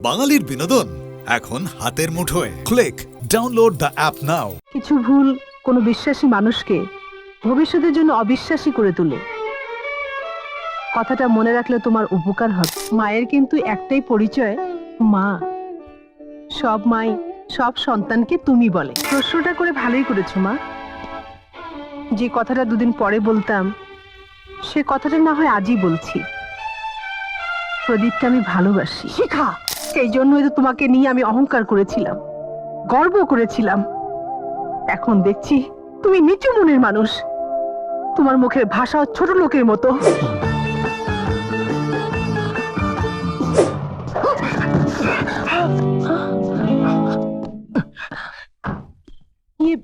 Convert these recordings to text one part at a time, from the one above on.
বাঙালির বিনোদন এখন হাতের মুঠোয়। ক্লিক ডাউনলোড দ্য অ্যাপ নাও। কিছু ভুল কোনো বিশ্বাসী মানুষকে ভবিষ্যতের জন্য অবিশ্বাসী করে তোলে। কথাটা মনে রাখলে তোমার উপকার হবে। মায়ের কিন্তু একটাই পরিচয়, মা। সব মাই সব সন্তানকে তুমি বলে। প্রশ্নটা করে ভালোই করেছো মা। যে কথাটা দুদিন পরে বলতাম সে কথাটা না হয় আজই বলছি। প্রদীপকে আমি ভালোবাসি। শিখা, সেই জন্যই তো তোমাকে নিয়ে আমি অহংকার করেছিলাম, গর্ব করেছিলাম। এখন দেখছি তুমি নিচু মনের মানুষ। তোমার মুখের ভাষা ছোট লোকের মতো। ইয়ে,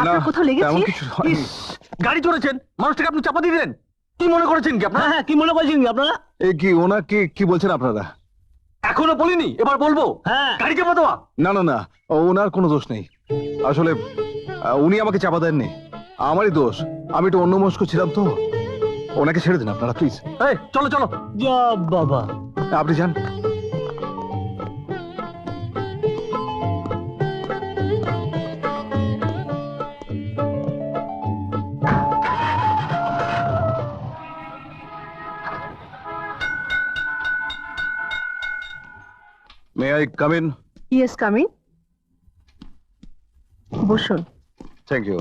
আপনার কোথাও লেগেছে? গাড়ি চড়েছেন, মানুষটাকে আপনি চাপা দিয়ে দিলেন। কি মনে করেছেন কি আপনারা? কি মনে করছেন কি আপনারা? কি ওনাকে কি বলছেন আপনারা? এখনো বলিনি, এবার বলবো। হ্যাঁ, গাড়ি চাপা দেওয়া? না না না, ওনার কোনো দোষ নেই। আসলে উনি আমাকে চাপা দেননি, আমারই দোষ। আমি একটু অন্যমনস্ক ছিলাম তো। ওনাকে ছেড়ে দিন আপনারা প্লিজ। চলো চলো। যা বাবা, আপনি যান। May I come in? Yes, coming. বসুন। Thank you.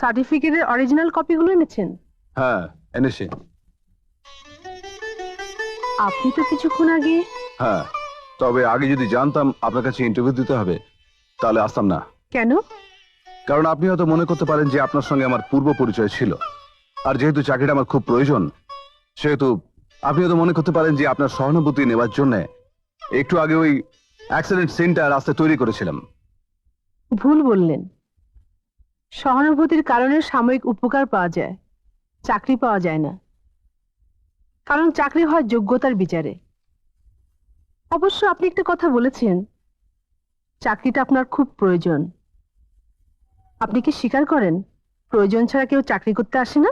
সার্টিফিকেটের অরিজিনাল কপিগুলো এনেছেন? হ্যাঁ, এনেছি। আপনি তো কিছুক্ষণ আগে। হ্যাঁ, তবে আগে যদি জানতাম আপনার কাছে ইন্টারভিউ দিতে হবে তাহলে আসতাম না। কেন? কারণ আপনি হয়তো মনে করতে পারেন যে আপনার সঙ্গে আমার পূর্ব পরিচয় ছিল, আর যেহেতু চাকরিটা আমার খুব প্রয়োজন সেহেতু আপনি হয়তো মনে করতে পারেন যে আপনার সহানুভূতি নেওয়ার জন্য একটু আগে ওই অ্যাক্সিডেন্ট সিনটা রাস্তায় তৈরি করেছিলাম। ভুল বললেন। সহানুভূতির কারণে সাময়িক উপকার পাওয়া যায়, চাকরি পাওয়া যায় না। কারণ চাকরি হয় যোগ্যতার বিচারে। অবশ্য আপনি একটা কথা বলেছেন, চাকরিটা আপনার খুব প্রয়োজন। আপনি কি স্বীকার করেন প্রয়োজন ছাড়া কেউ চাকরি করতে আসে না?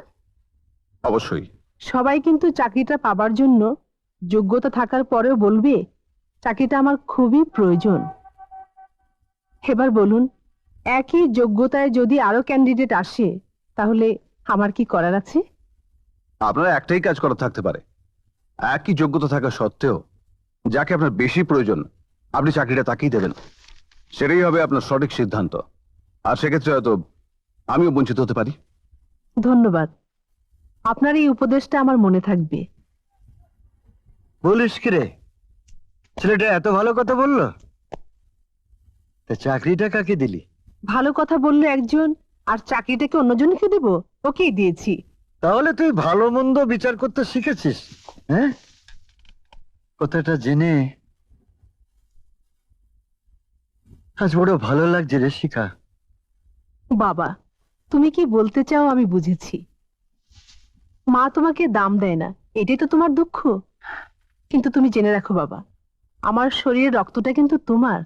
অবশ্যই। সবাই কিন্তু চাকরিটা পাবার জন্য যোগ্যতা থাকার পরেও বলবে চাকরিটা আমার খুবই প্রয়োজন। এবার বলুন, একই যোগ্যতায় যদি আরো ক্যান্ডিডেট আসে তাহলে আমার কি করার আছে? আপনার একটাই কাজ করা থাকতে পারে। একই যোগ্যতা থাকা সত্ত্বেও যাকে আপনার বেশি প্রয়োজন আপনি চাকরিটা তাকেই দেবেন। সেটাই হবে আপনার সঠিক সিদ্ধান্ত। আর সেক্ষেত্রে হয়তো আমিও বঞ্চিত হতে পারি। ধন্যবাদ, আপনার এই উপদেশটা আমার মনে থাকবে। বলিস কি রে, ছেলেটা এত ভালো কথা বললো, তা চাকরিটা কাকে দিলি? ভালো কথা বললো একজন, আর চাকরিটাকে অন্যজনকে দেব? ওকেই দিয়েছি। তাহলে তুই ভালো মন্দ বিচার করতে শিখেছিস। হ্যাঁ, কথাটা জেনে আজ বড় ভালো লাগছে রে শিখা। বাবা, তুমি কি বলতে চাও আমি বুঝেছি। মা তোমাকে দাম দেয় না, এটাই তো তোমার দুঃখ। কিন্তু তুমি জেনে রাখো বাবা, আমার শরীরের রক্তটা কিন্তু তোমার।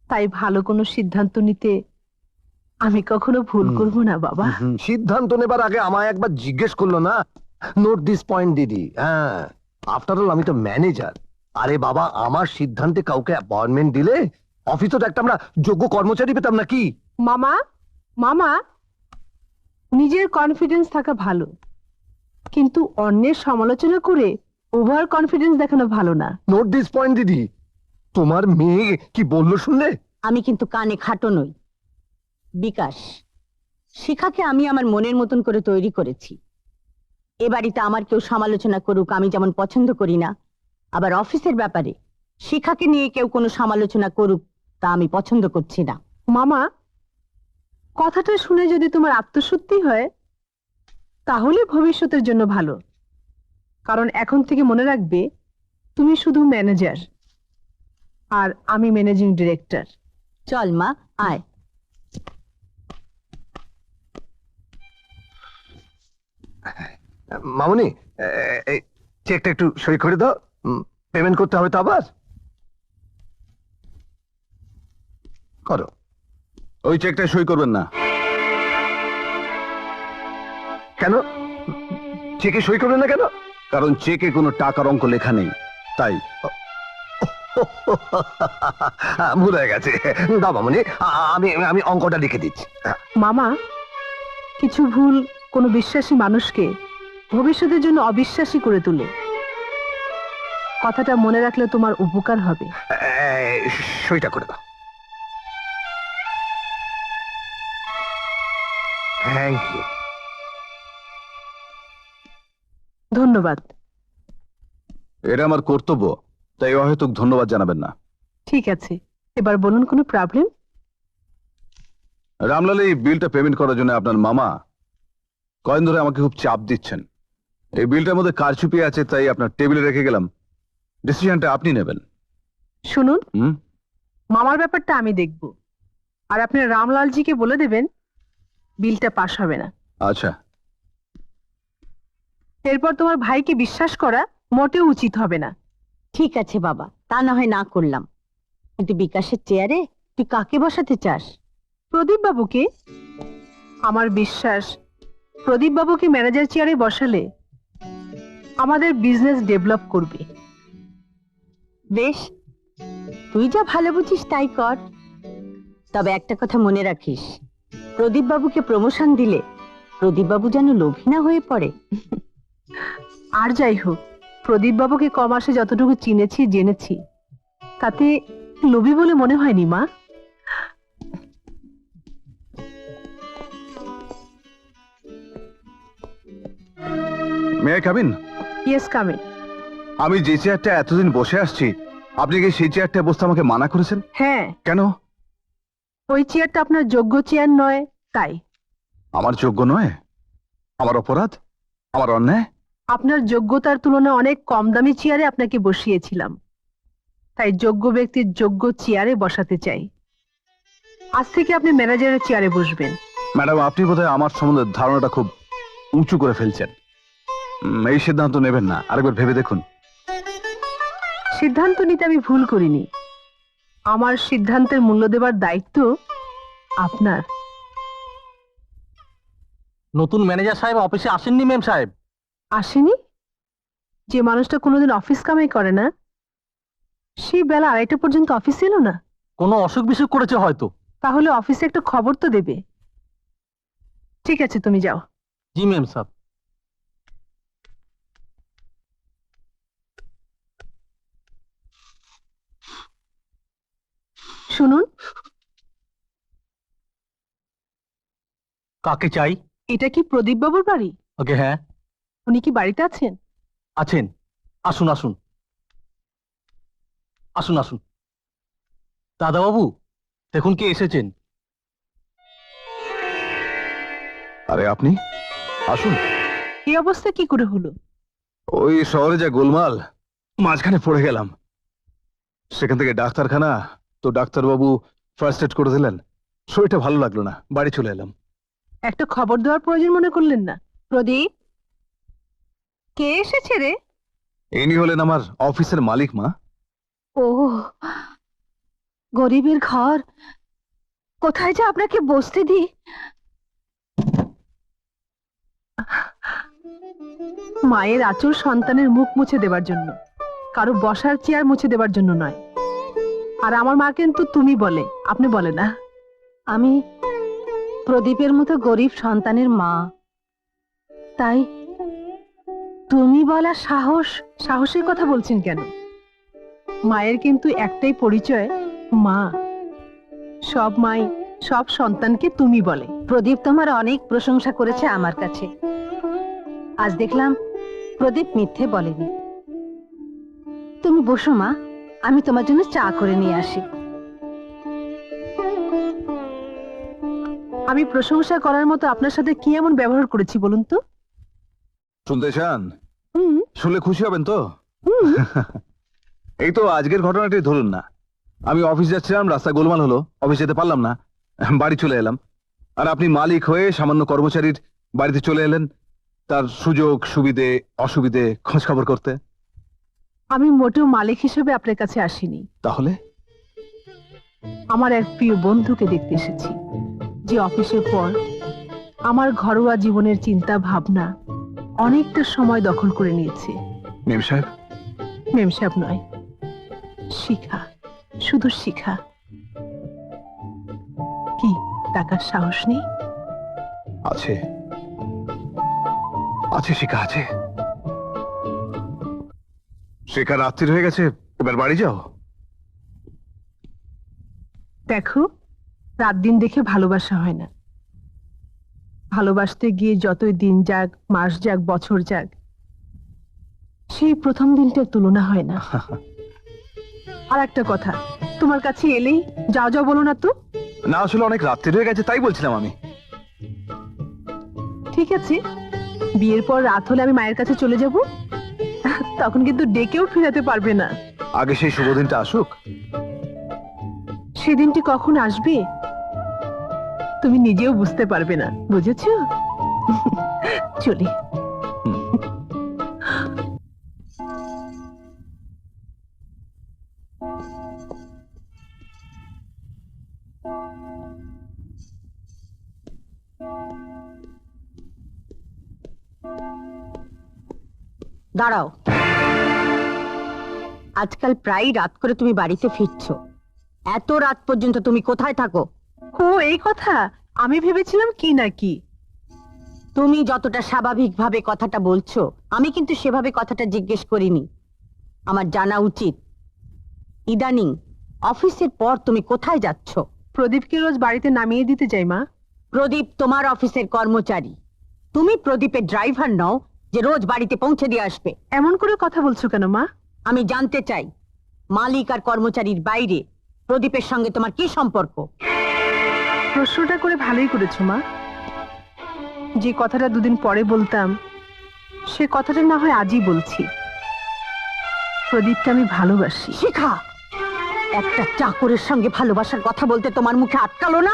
তাই ভালো কোনো সিদ্ধান্ত নিতে আমি কখনো ভুল করব না বাবা। সিদ্ধান্ত নেবার আগে আমায় একবার জিজ্ঞেস করলো না? নোট দিস পয়েন্ট দিদি। হ্যাঁ, আফটার অল আমি তো ম্যানেজার। আরে বাবা, আমার সিদ্ধান্তে কাউকে অ্যাপয়েন্টমেন্ট দিলে অফিসে তো একটা আমরা যোগ্য কর্মচারী পেতাম নাকি? মামা, মামা, নিজের কনফিডেন্স থাকা ভালো, কিন্তু অন্যের সমালোচনা করে ওভার কনফিডেন্স দেখানো ভালো না। নোট দিস পয়েন্ট দিদি। তোমার মেয়ে কি বললো শুনলে? আমি কিন্তু কানে খাটো নই। বিকাশ, শিখাকে আমি আমার মনের মতন করে তৈরি করেছি। এ বাড়িতে আমার কেউ সমালোচনা করুক আমি যেমন পছন্দ করি না, আবার অফিসের ব্যাপারে শিখাকে নিয়ে কেউ কোনো সমালোচনা করুক তা আমি পছন্দ করছি না। মামা, কথাটা শুনে যদি তোমার আত্মশুদ্ধি হয় তাহলে ভবিষ্যতের জন্য ভালো। কারণ এখন থেকে মনে রাখবে তুমি শুধু ম্যানেজার আর আমি ম্যানেজিং ডিরেক্টর। চল মা, আয়। মামুনি, চেকটা একটু সই করে দাও। পেমেন্ট করতে হবে তো আবার। করো। ওই চেকটা সই করবেন না। কেন চেকে সই করবেন না কেন? কারণ চেকে কোনো টাকার অঙ্ক লেখা নেই। তাই ভুল হয়ে গেছে। দাও মামনি, আমি আমি অঙ্কটা লিখে দিচ্ছি। মামা, কিছু ভুল কোনো বিশ্বাসী মানুষকে ভবিষ্যতের জন্য অবিশ্বাসী করে তোলে। কথাটা মনে রাখলে তোমার উপকার হবে। সইটা করে দাও। Thank you. ধন্যবাদ। এটা আমার কর্তব্য, তাই অহেতুক ধন্যবাদ জানাবেন না। ঠিক আছে, এবার বলুন, কোনো প্রবলেম? রামলাল, এই বিলটা পেমেন্ট করার জন্য আপনার মামা কয়েন ধরে আমাকে খুব চাপ দিচ্ছেন। এই বিলটার মধ্যে কারচুপি আছে, তাই আপনার টেবিলে রেখে গেলাম। ডিসিশনটা আপনি নেবেন। শুনুন, হুম? মামার ব্যাপারটা আমি দেখব, আর আপনি রামলালজিকে বলে দেবেন বিলটা পাস হবে না। আচ্ছা। এরপর তোমার ভাইকে বিশ্বাস করা মোটেও উচিত হবে না। ঠিক আছে বাবা, তা না হয় না করলাম, কিন্তু বিকাশের চেয়ারে তুই কাকে বসাতে চাস? প্রদীপ বাবুকে। আমার বিশ্বাস, প্রদীপ বাবুকে ম্যানেজার চেয়ারে বসালে আমাদের বিজনেস ডেভেলপ করবে। বেশ, তুই যা ভালো বুঝিস তাই কর। তবে একটা কথা মনে রাখিস, প্রদীপ বাবুকে প্রমোশন দিলে প্রদীপ বাবু যেন লোভী না হয়ে পড়ে। আর যাই হোক, প্রদীপ বাবুকে কমাসে যতটুকু চিনেছি জেনেছি, তাতে লোভী বলে মনে হয়নি মা। মেয়ে কাবিন, ইয়েস, কামিং। আমি যে চেয়ারটা এতদিন বসে আসছি, আপনি কি সেই চেয়ারটায় বসতে আমাকে মানা করেছেন? হ্যাঁ, কেন? ওই চেয়ারটা আপনার যোগ্য চেয়ার নয়, তাই। আমার যোগ্য নয়? আমার অপরাধ? আমার অন্যায়? আপনার যোগ্যতার তুলনায় অনেক কম দামি চেয়ারে আপনাকে বসিয়েছিলাম, তাই যোগ্য ব্যক্তির যোগ্য চেয়ারে বসাতে চাই। আজ থেকে আপনি ম্যানেজারের চেয়ারে বসবেন। ম্যাডাম, আপনি বোধহয় আমার সম্বন্ধে ধারণাটা খুব উঁচু করে ফেলছেন। এই সিদ্ধান্ত নেবেন না, আরেকবার ভেবে দেখুন। সিদ্ধান্ত নিতে আমি ভুল করিনি। আমার সিদ্ধান্তের মূল্য দেবার দায়িত্ব আপনার। নতুন ম্যানেজার সাহেব অফিসে আসেননি ম্যাম সাহেব? আসেনি? যে মানুষটা কোনোদিন অফিস কামাই করে না, সেই বেলা 2:30 পর্যন্ত অফিস এলো না? কোনো অসুখ বিসুখ করেছে হয়তো। তাহলে অফিসে একটা খবর তো দেবে। ঠিক আছে, তুমি যাও। জি ম্যাম সাহেব। শুনুন, কাকে চাই? এটা কি প্রদীপ বাবুর বাড়ি? ওকে, হ্যাঁ উনি কি বাড়িতে আছেন? আছেন। আসুন আসুন আসুন আসুন। দাদাবাবু, দেখুন কে এসেছেন। আরে আপনি আসুন। এই অবস্থা কি করে হলো? ওই শহরে যা গোলমাল, মাঝখানে পড়ে গেলাম। সেখান থেকে ডাক্তারখানা, তো ডাক্তারবাবু ফার্স্ট এড করে দিলেন। শরীরটা ভালো লাগলো না, বাড়ি চলে এলাম। একটা খবর দেওয়ার প্রয়োজন মনে করলেন না? প্রদীপ, কে এসেছে রে? ইনি হলেন আমার অফিসের মালিক, মা। ও, গরিবের ঘর, কোথায় যে আপনাকে বসতে দিই। মায়ের আঁচল সন্তানের মুখ মুছে দেবার জন্য, কারো বসার চেয়ার মুছে দেবার জন্য নয়। আর আমার মা কিন্তু তুমি বলে, আপনি বলে না। আমি প্রদীপের মতো গরিব সন্তানের মা, তাই তুমি বলা সাহস। সাহসের কথা বলছেন কেন? মায়ের কিন্তু একটাই পরিচয়, মা। সব মাই সব সন্তানকে তুমি বলে। প্রদীপ তোমার অনেক প্রশংসা করেছে আমার কাছে, আজ দেখলাম প্রদীপ মিথ্যে বলেনি। তুমি বসো মা, আমি তোমার জন্য চা করে নিয়ে আসি। আমি প্রশংসা করার মতো আপনার সাথে কি এমন ব্যবহার করেছি বলুন তো? শুনতে চান? হুম, শুনলে খুশি হবেন তো? এই তো আজকের ঘটনাটি ধরুন না। আমি অফিস যাচ্ছিলাম, রাস্তা গোলমাল হলো, অফিস যেতে পারলাম না, বাড়ি চলে এলাম। আর আপনি মালিক হয়ে সামান্য কর্মচারীর বাড়িতে চলে এলেন, তার সুযোগ সুবিধে অসুবিধে খোঁজ খবর করতে। আমি মোটেও মালিক হিসেবে আপনার কাছে আসিনি। তাহলে? আমার এক প্রিয় বন্ধুকে দেখতে এসেছি, যে অফিসের পর আমার ঘরোয়া জীবনের চিন্তা ভাবনা অনেকটা সময় দখল করে নিয়েছে। মেম সাহেব, মেম সাহেব নয়, শিখা, শুধু শিখা। কি টাকার সাহস নেই? আছে, আছে শিখা, আছে। শিখা, রাত্রি হয়ে গেছে, এবার বাড়ি যাও। দেখো, রাত দিন দেখে ভালোবাসা হয় না। ভালোবাসতে গিয়ে যতই দিন যাক, মাস যাক, বছর যাক, সেই প্রথম দিনটার তুলনা হয় না। আর একটা কথা, তোমার কাছে এলেই যাও যাও বলো না তো। না, আসলে অনেক রাত্রি হয়ে গেছে, তাই বলছিলাম আমি। ঠিক আছে, বিয়ের পর রাত হলে আমি মায়ের কাছে চলে যাব, তখন কিন্তু ডেকেও ফেরাতে পারবে না। আগে সেই শুভ দিনটা আসুক। সেদিনটি কখন আসবে তুমি নিজেও বুঝতে পারবে না, বুঝেছো? চলি। দাঁড়াও, আজকাল প্রায় রাত করে তুমি বাড়িতে ফিরছো। এত রাত পর্যন্ত তুমি কোথায় থাকো? ও, এই কথা। আমি ভেবেছিলাম কি না কি। তুমি যতটা স্বাভাবিকভাবে কথাটা বলছো, আমি কিন্তু সেভাবে কথাটা জিজ্ঞেস করিনি। আমার জানা উচিত, ইদানিং অফিসের পর তুমি কোথায় যাচ্ছ? প্রদীপকে রোজ বাড়িতে নামিয়ে দিতে যাই মা। প্রদীপ তোমার অফিসের কর্মচারী, তুমি প্রদীপের ড্রাইভার নও যে রোজ বাড়িতে পৌঁছে দিয়ে আসবে। এমন করে কথা বলছো কেন মা? আমি জানতে চাই, মালিক আর কর্মচারীর বাইরে প্রদীপের সঙ্গে তোমার কি সম্পর্ক? প্রশ্নটা করে ভালোই করেছো মা। যে কথাটা দুদিন পরে বলতাম, সে কথাটা না হয় আজই বলছি। প্রদীপকে আমি ভালোবাসি। শিখা, একটা চাকরের সঙ্গে ভালোবাসার কথা বলতে তোমার মুখে আটকালো না?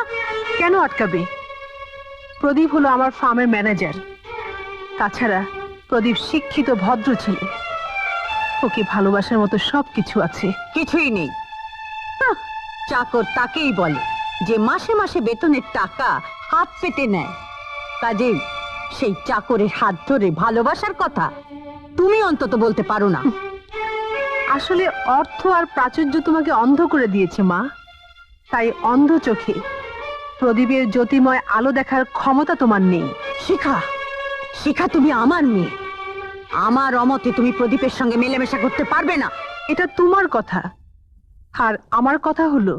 কেন আটকাবে? প্রদীপ হলো আমার ফার্মের ম্যানেজার। তাছাড়া প্রদীপ শিক্ষিত, ভদ্র ছেলে। ওকে ভালোবাসার মতো সবকিছু আছে। কিছুই নেই। হাহ, চাকর তাকেই বলে যে মাসে মাসে বেতনের টাকা হাত পেতে নেয়। কাজেই সেই চাকরের হাত ধরে ভালোবাসার কথা তুমি অন্তত বলতে পারো না। আসলে অর্থ আর প্রাচুর্য তোমাকে অন্ধ করে দিয়েছে মা। তাই অন্ধ চোখে প্রদীপের জ্যোতিময় আলো দেখার ক্ষমতা তোমার নেই। শিখা, শিখা, তুমি আমার মেয়ে। আমার অমতে তুমি প্রদীপের সঙ্গে মেলামেশা করতে পারবে না। এটা তোমার কথা, আর আমার কথা হলো,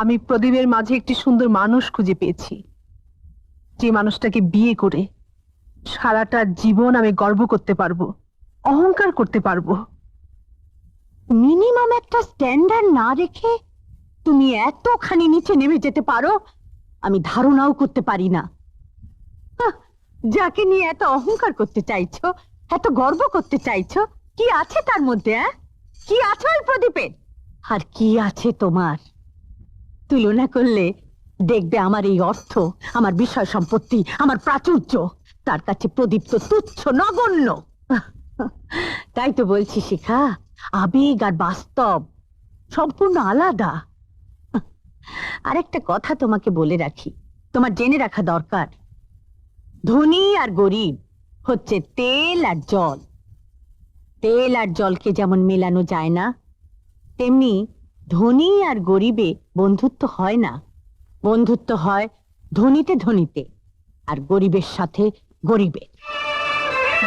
আমি প্রদীপের মাঝে একটি সুন্দর মানুষ খুঁজে পেয়েছি, যে মানুষটাকে বিয়ে করে সারাটা জীবন আমি গর্ব করতে পারবো, অহংকার করতে পারবো। মিনিমাম একটা স্ট্যান্ডার্ড না রেখে তুমি এতখানি নিচে নেমে যেতে পারো, আমি ধারণাও করতে পারি না। হাহ, যাকে নিয়ে এত অহংকার করতে চাইছো, এত গর্ব করতে চাইছো, কি আছে তার মধ্যে? কি আছে ওই প্রদীপের? আর কি আছে তোমার? তুলনা করলে দেখবে আমার এই অর্থ, আমার বিষয় সম্পত্তি, আমার প্রাচুর্য, তার কাছে প্রদীপ তো তুচ্ছ, নগণ্য। তাই তো বলছি শিখা, আবেগ আর বাস্তব সম্পূর্ণ আলাদা। আরেকটা কথা তোমাকে বলে রাখি, তোমার জেনে রাখা দরকার, ধনী আর গরিব হচ্ছে তেল আর জল। তেল আর জলকে যেমন মেলানো যায় না, তেমনি ধনী আর গরিবে বন্ধুত্ব হয় না। বন্ধুত্ব হয় ধনীতে ধনীতে, আর গরিবের সাথে গরিবের।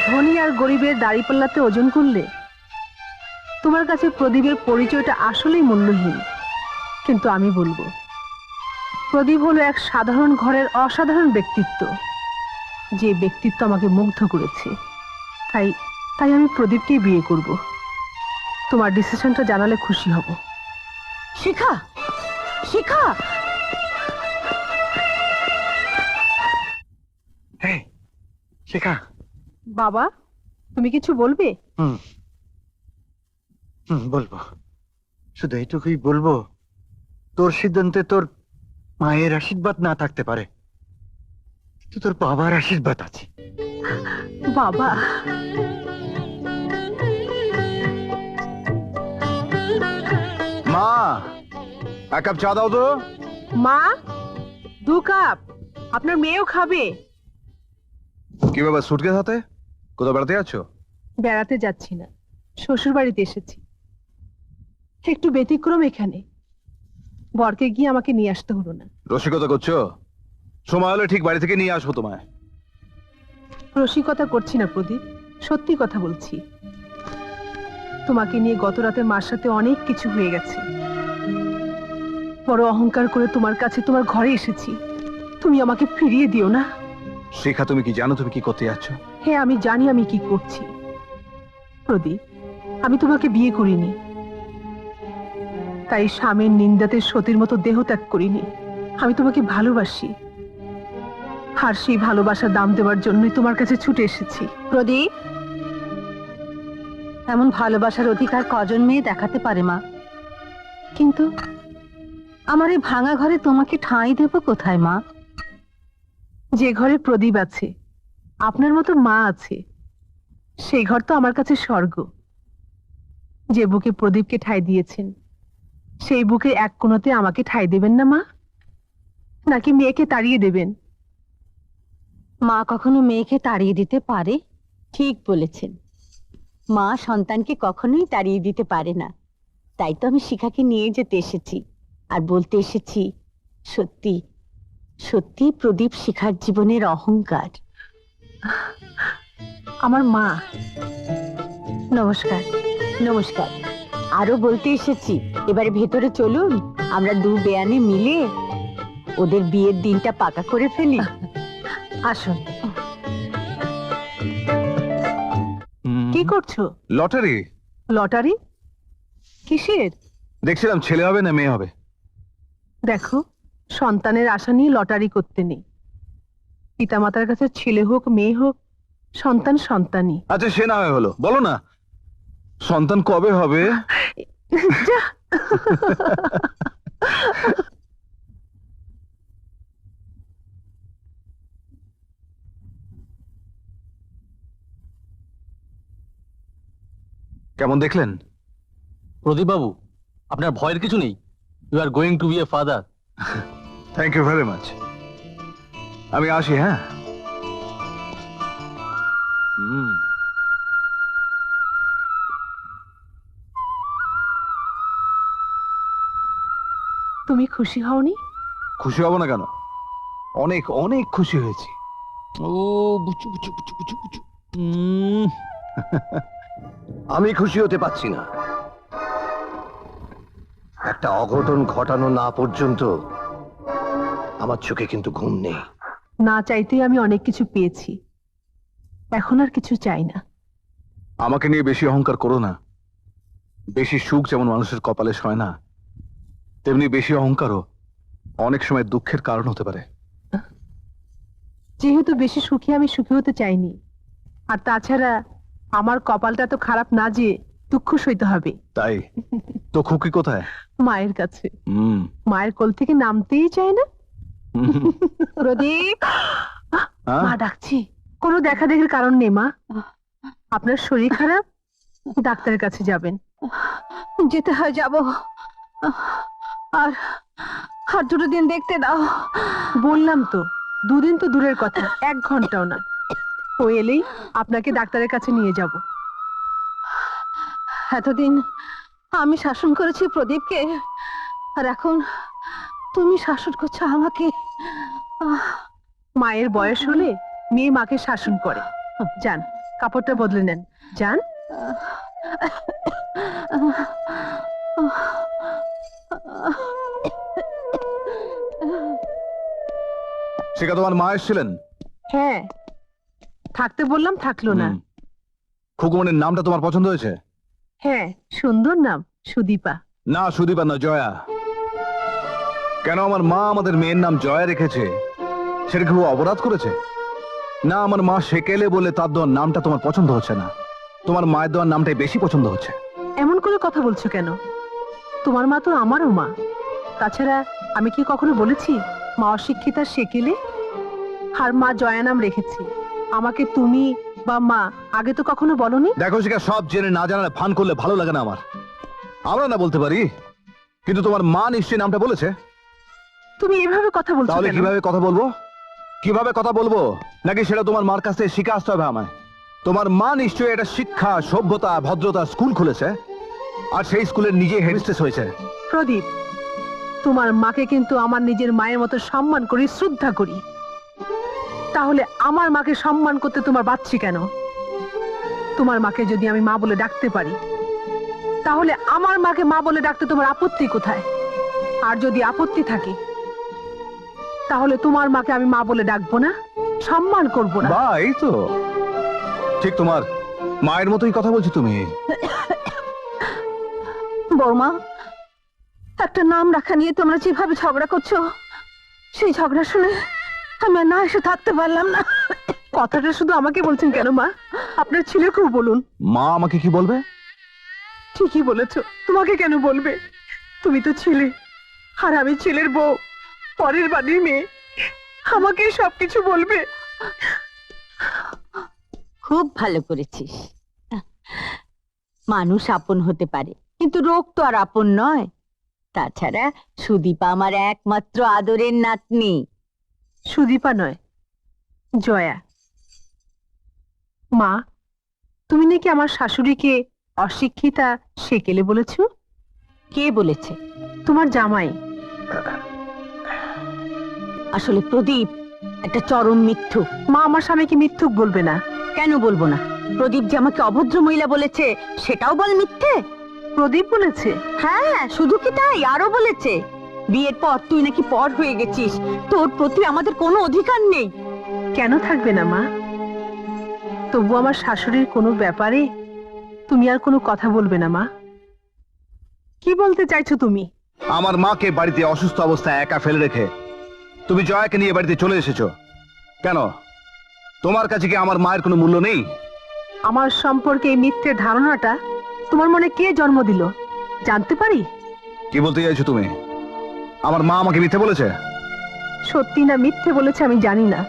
ধনী আর গরিবের দাড়িপাল্লাতে ওজন করলে তোমার কাছে প্রদীপের পরিচয়টা আসলেই মূল্যহীন। কিন্তু আমি বলবো, প্রদীপ হলো এক সাধারণ ঘরের অসাধারণ ব্যক্তিত্ব, যে ব্যক্তিত্ব আমাকে মুগ্ধ করেছে। তাই তাই আমি প্রদীপকেই বিয়ে করব। তোমার ডিসিশনটা জানালে খুশি হব। শিখা, শিখা, শিখা, বাবা, তুমি কিছু বলবে? বলবো, শুধু এইটুকুই বলবো, তোর সিদ্ধান্তে তোর মায়ের আশীর্বাদ না থাকতে পারে, কিন্তু তোর বাবার আশীর্বাদ আছে। বাবা, মা, এক কাপ চা দাও তো। মা, 2 কাপ। আপনার মেয়েও খাবে। কি ব্যাপার, সুটকেস হাতে? কোথাও বেড়াতে যাচ্ছ? বেড়াতে যাচ্ছি না, শ্বশুর বাড়িতে এসেছি, একটু ব্যতিক্রম এখানে। বরকে গিয়ে আমাকে নিয়ে আসতে হলো না। রসিকতা করছো? সময় হলে ঠিক বাড়ি থেকে নিয়ে আসবো তোমায়। রসিকতা করছি না প্রদীপ, সত্যি কথা বলছি। তোমাকে নিয়ে গত রাতে মার সাথে অনেক কিছু হয়ে গেছে। বড় অহংকার করে তোমার কাছে তোমার ঘরে এসেছি, তুমি আমাকে ফিরিয়ে দিও না। শিখা, তুমি কি জানো তুমি কি করতে যাচ্ছ? হ্যাঁ, আমি জানি আমি কি করছি। প্রদীপ, আমি তোমাকে বিয়ে করিনি, তাই স্বামীর নিন্দাতে সতীর মতো দেহ ত্যাগ করিনি। আমি তোমাকে ভালোবাসি, আর সেই ভালোবাসার দাম দেওয়ার জন্যই তোমার কাছে ছুটে এসেছি। প্রদীপ, এমন ভালোবাসার অধিকার কজন মেয়ে দেখাতে পারে মা? কিন্তু আমার এই ভাঙা ঘরে তোমাকে ঠাঁই দেব কোথায় মা? যে ঘরে প্রদীপ আছে, আপনার মতো মা আছে, সেই ঘর তো আমার কাছে স্বর্গ। যে বুকে প্রদীপকে ঠাঁই দিয়েছেন, সেই বুকে এক কোণাতে আমাকে ঠাঁই দেবেন না মা? নাকি মেয়েকে তাড়িয়ে দেবেন? মা কখনো মেয়েকে তাড়িয়ে দিতে পারে? ঠিক বলেছেন, মা সন্তানকে কখনোই তাড়িয়ে দিতে পারে না। তাই তো আমি শিখাকে নিয়ে যেতে এসেছি, আর বলতে এসেছি, সত্যি সত্যি প্রদীপ শিখার জীবনের অহংকার। আমার মা। নমস্কার। নমস্কার। আরো বলতে এসেছি, এবারে ভেতরে চলুন, আমরা দু বেয়ানে মিলে ওদের বিয়ের দিনটা পাকা করে ফেলি। আসুন। কি করছো? Lottery lottery? কিসের? দেখছিলাম ছেলে হবে না মেয়ে হবে। দেখো, সন্তানের আশা নিয়ে লটারি করতে নেই। পিতামাতার কাছে ছেলে হোক মেয়ে হোক, সন্তান সন্তানই। আচ্ছা, সে না হয় হলো, বলো না সন্তান কবে হবে? যা। কেমন দেখলেন? প্রদীপ বাবু, আপনার ভয়ের কিছু নেই। You are going to be a father. Thank you very much. আমি আসি, হ্যাঁ। তুমি খুশি হওনি? খুশি হব না কেন? অনেক অনেক খুশি হয়েছি। ও বুচু বুচু বুচু বুচু বুচু। আমি খুশি হতে পারছি না। একটা অঘটন ঘটানো না পর্যন্ত আমার চোখে কিন্তু ঘুম নেই। না চাইতেই আমি অনেক কিছু পেয়েছি, এখন আর কিছু চাই না। আমাকে নিয়ে বেশি অহংকার করো না। বেশি সুখ যেমন মানুষের কপালে সয় না, তেমনি বেশি অহংকারও অনেক সময় দুঃখের কারণ হতে পারে। যেহেতু বেশি সুখী, আমি সুখী হতে চাইনি। আর তাছাড়া আমার কপালটা তো খারাপ না যে দুঃখ সইতে হবে। তাই তো খুকি কোথায়? মায়ের কাছে। হুম। মায়ের কোল থেকে নামতেই চায় না। প্রদীপ, হ্যাঁ? মা ডাকছি। কোনো দেখা দেখির কারণ নেই মা। আপনার শরীর খারাপ, ডাক্তারের কাছে যাবেন। যেতে হয় যাব, আর আর দুটো দিন দেখতে দাও। বললাম তো, দুদিন তো দূরের কথা, 1 ঘন্টাও না। ও এলেই আপনাকে ডাক্তারের কাছে নিয়ে যাব। এতদিন আমি শাসন করেছি প্রদীপকে, আর এখন তুমি শাসন করছো আমাকে। মায়ের বয়স হলে মেয়ে মাকে শাসন করে। যান, কাপড়টা বদলে নেন, যান। সেটা তোমার মা এসেছিলেন? হ্যাঁ, থাকতে বললাম, থাকলো না। খুকুমনের নামটা তোমার পছন্দ হয়েছে? হ্যাঁ, সুন্দর নাম, সুদীপা। না, সুদীপা না, জয়া। কেন আমার মা আমাদের মেয়ের নাম জয়া রেখেছে, সেটা কেউ অপরাধ করেছে? না, আমার মা সেকেলে বলে তার দেওয়ার নামটা তোমার পছন্দ হচ্ছে না, তোমার মায়ের দেওয়ার নামটাই বেশি পছন্দ হচ্ছে। এমন করে কথা বলছো কেন? তোমার মা তো আমারও মা। তাছাড়া আমি কি কখনো বলেছি মা অশিক্ষিতা সেকেলে? আর মা জয়া নাম রেখেছি। আমাকে তুমি বা মা আগে তো কখনো বলনি। দেখো শিখা, সব জেনে না জানার ফান করলে ভালো লাগে না আমার। আমরা না বলতে পারি, কিন্তু তোমার মা নিশ্চয়ই নামটা বলেছে। তুমি এভাবে কথা বলছো তাহলে কেন? কিভাবে কথা বলবো? কিভাবে কথা বলবো? নাকি সেটা তোমার মার কাছে শিখে আসতে হবে আমায়? তোমার মা নিশ্চয়ই একটা শিক্ষা, সভ্যতা, ভদ্রতা স্কুল খুলেছে, আর সেই স্কুলের নিজে হেডমিস্ট্রেস হয়েছে। প্রদীপ, তোমার মাকে কিন্তু আমার নিজের মায়ের মতো সম্মান করি, শ্রদ্ধা করি। তাহলে আমার মাকে সম্মান করতে তোমার বাচ্চি কেন? তোমার মাকে যদি আমি মা বলে ডাকতে পারি, তাহলে আমার মাকে মা বলে ডাকতে তোমার আপত্তি কোথায়? আর যদি আপত্তি থাকে, তাহলে তোমার মাকে আমি মা বলে ডাকবো না, সম্মান করব না। বা এই তো ঠিক তোমার মায়ের মতোই কথা বলছো তুমি। বৌমা, একটা নাম রাখা নিয়ে তোমরা যেভাবে ঝগড়া করছো, সেই ঝগড়া শুনে আমি আর না এসে থাকতে পারলাম না। কথাটা শুধু আমাকে বলছেন কেন মা? আপনার ছেলেকেও বলুন। মা আমাকে কি বলবে? ঠিকই বলেছো, তোমাকে কেন বলবে? তুমি তো ছেলে, আর আমি ছেলের বউ, পরের বাড়ির মেয়ে, আমাকে সবকিছু বলবে। খুব ভালো করেছিস। মানুষ আপন হতে পারে, কিন্তু রোগ তো আর আপন নয়। তাছাড়া সুদীপা আমার একমাত্র আদরের নাতনি। সুদীপা নয়, জয়া। মা, তুমি নাকি আমার শাশুড়িকে অশিক্ষিতা সেকেলে বলেছো? কে বলেছে? তোমার জামাই। আসলে প্রদীপ একটা চরম মিথ্যুক। মা, আমার স্বামীকে মিথ্যুক বলবে না। কেন বলবো না? প্রদীপ যে আমাকে অভদ্র মহিলা বলেছে, সেটাও বল মিথ্যে? প্রদীপ বলেছে? হ্যাঁ, শুধু কি তাই, আরো বলেছে বিয়ের পর তুই নাকি পর হয়ে গেছিস, তোর প্রতি আমাদের কোনো অধিকার নেই। কেন থাকবে না মা? তবু আমার শাশুড়ির কোনো ব্যাপারে তুমি আর কোনো কথা বলবে না মা? কি বলতে চাইছো তুমি? আমার মাকে বাড়িতে অসুস্থ অবস্থায় একা ফেলে রেখে তুমি জয়াকে নিয়ে বাড়িতে চলে এসেছো কেন? তোমার কাছে কি আমার মায়ের কোনো মূল্য নেই? আমার সম্পর্কে এই মিথ্যে ধারণাটা তোমার মনে কে জন্ম দিল জানতে পারি? কি বলতে চাইছো তুমি? আমার মা আমাকে মিথ্যে বলেছে? সত্যি না মিথ্যে বলেছে আমি জানি না।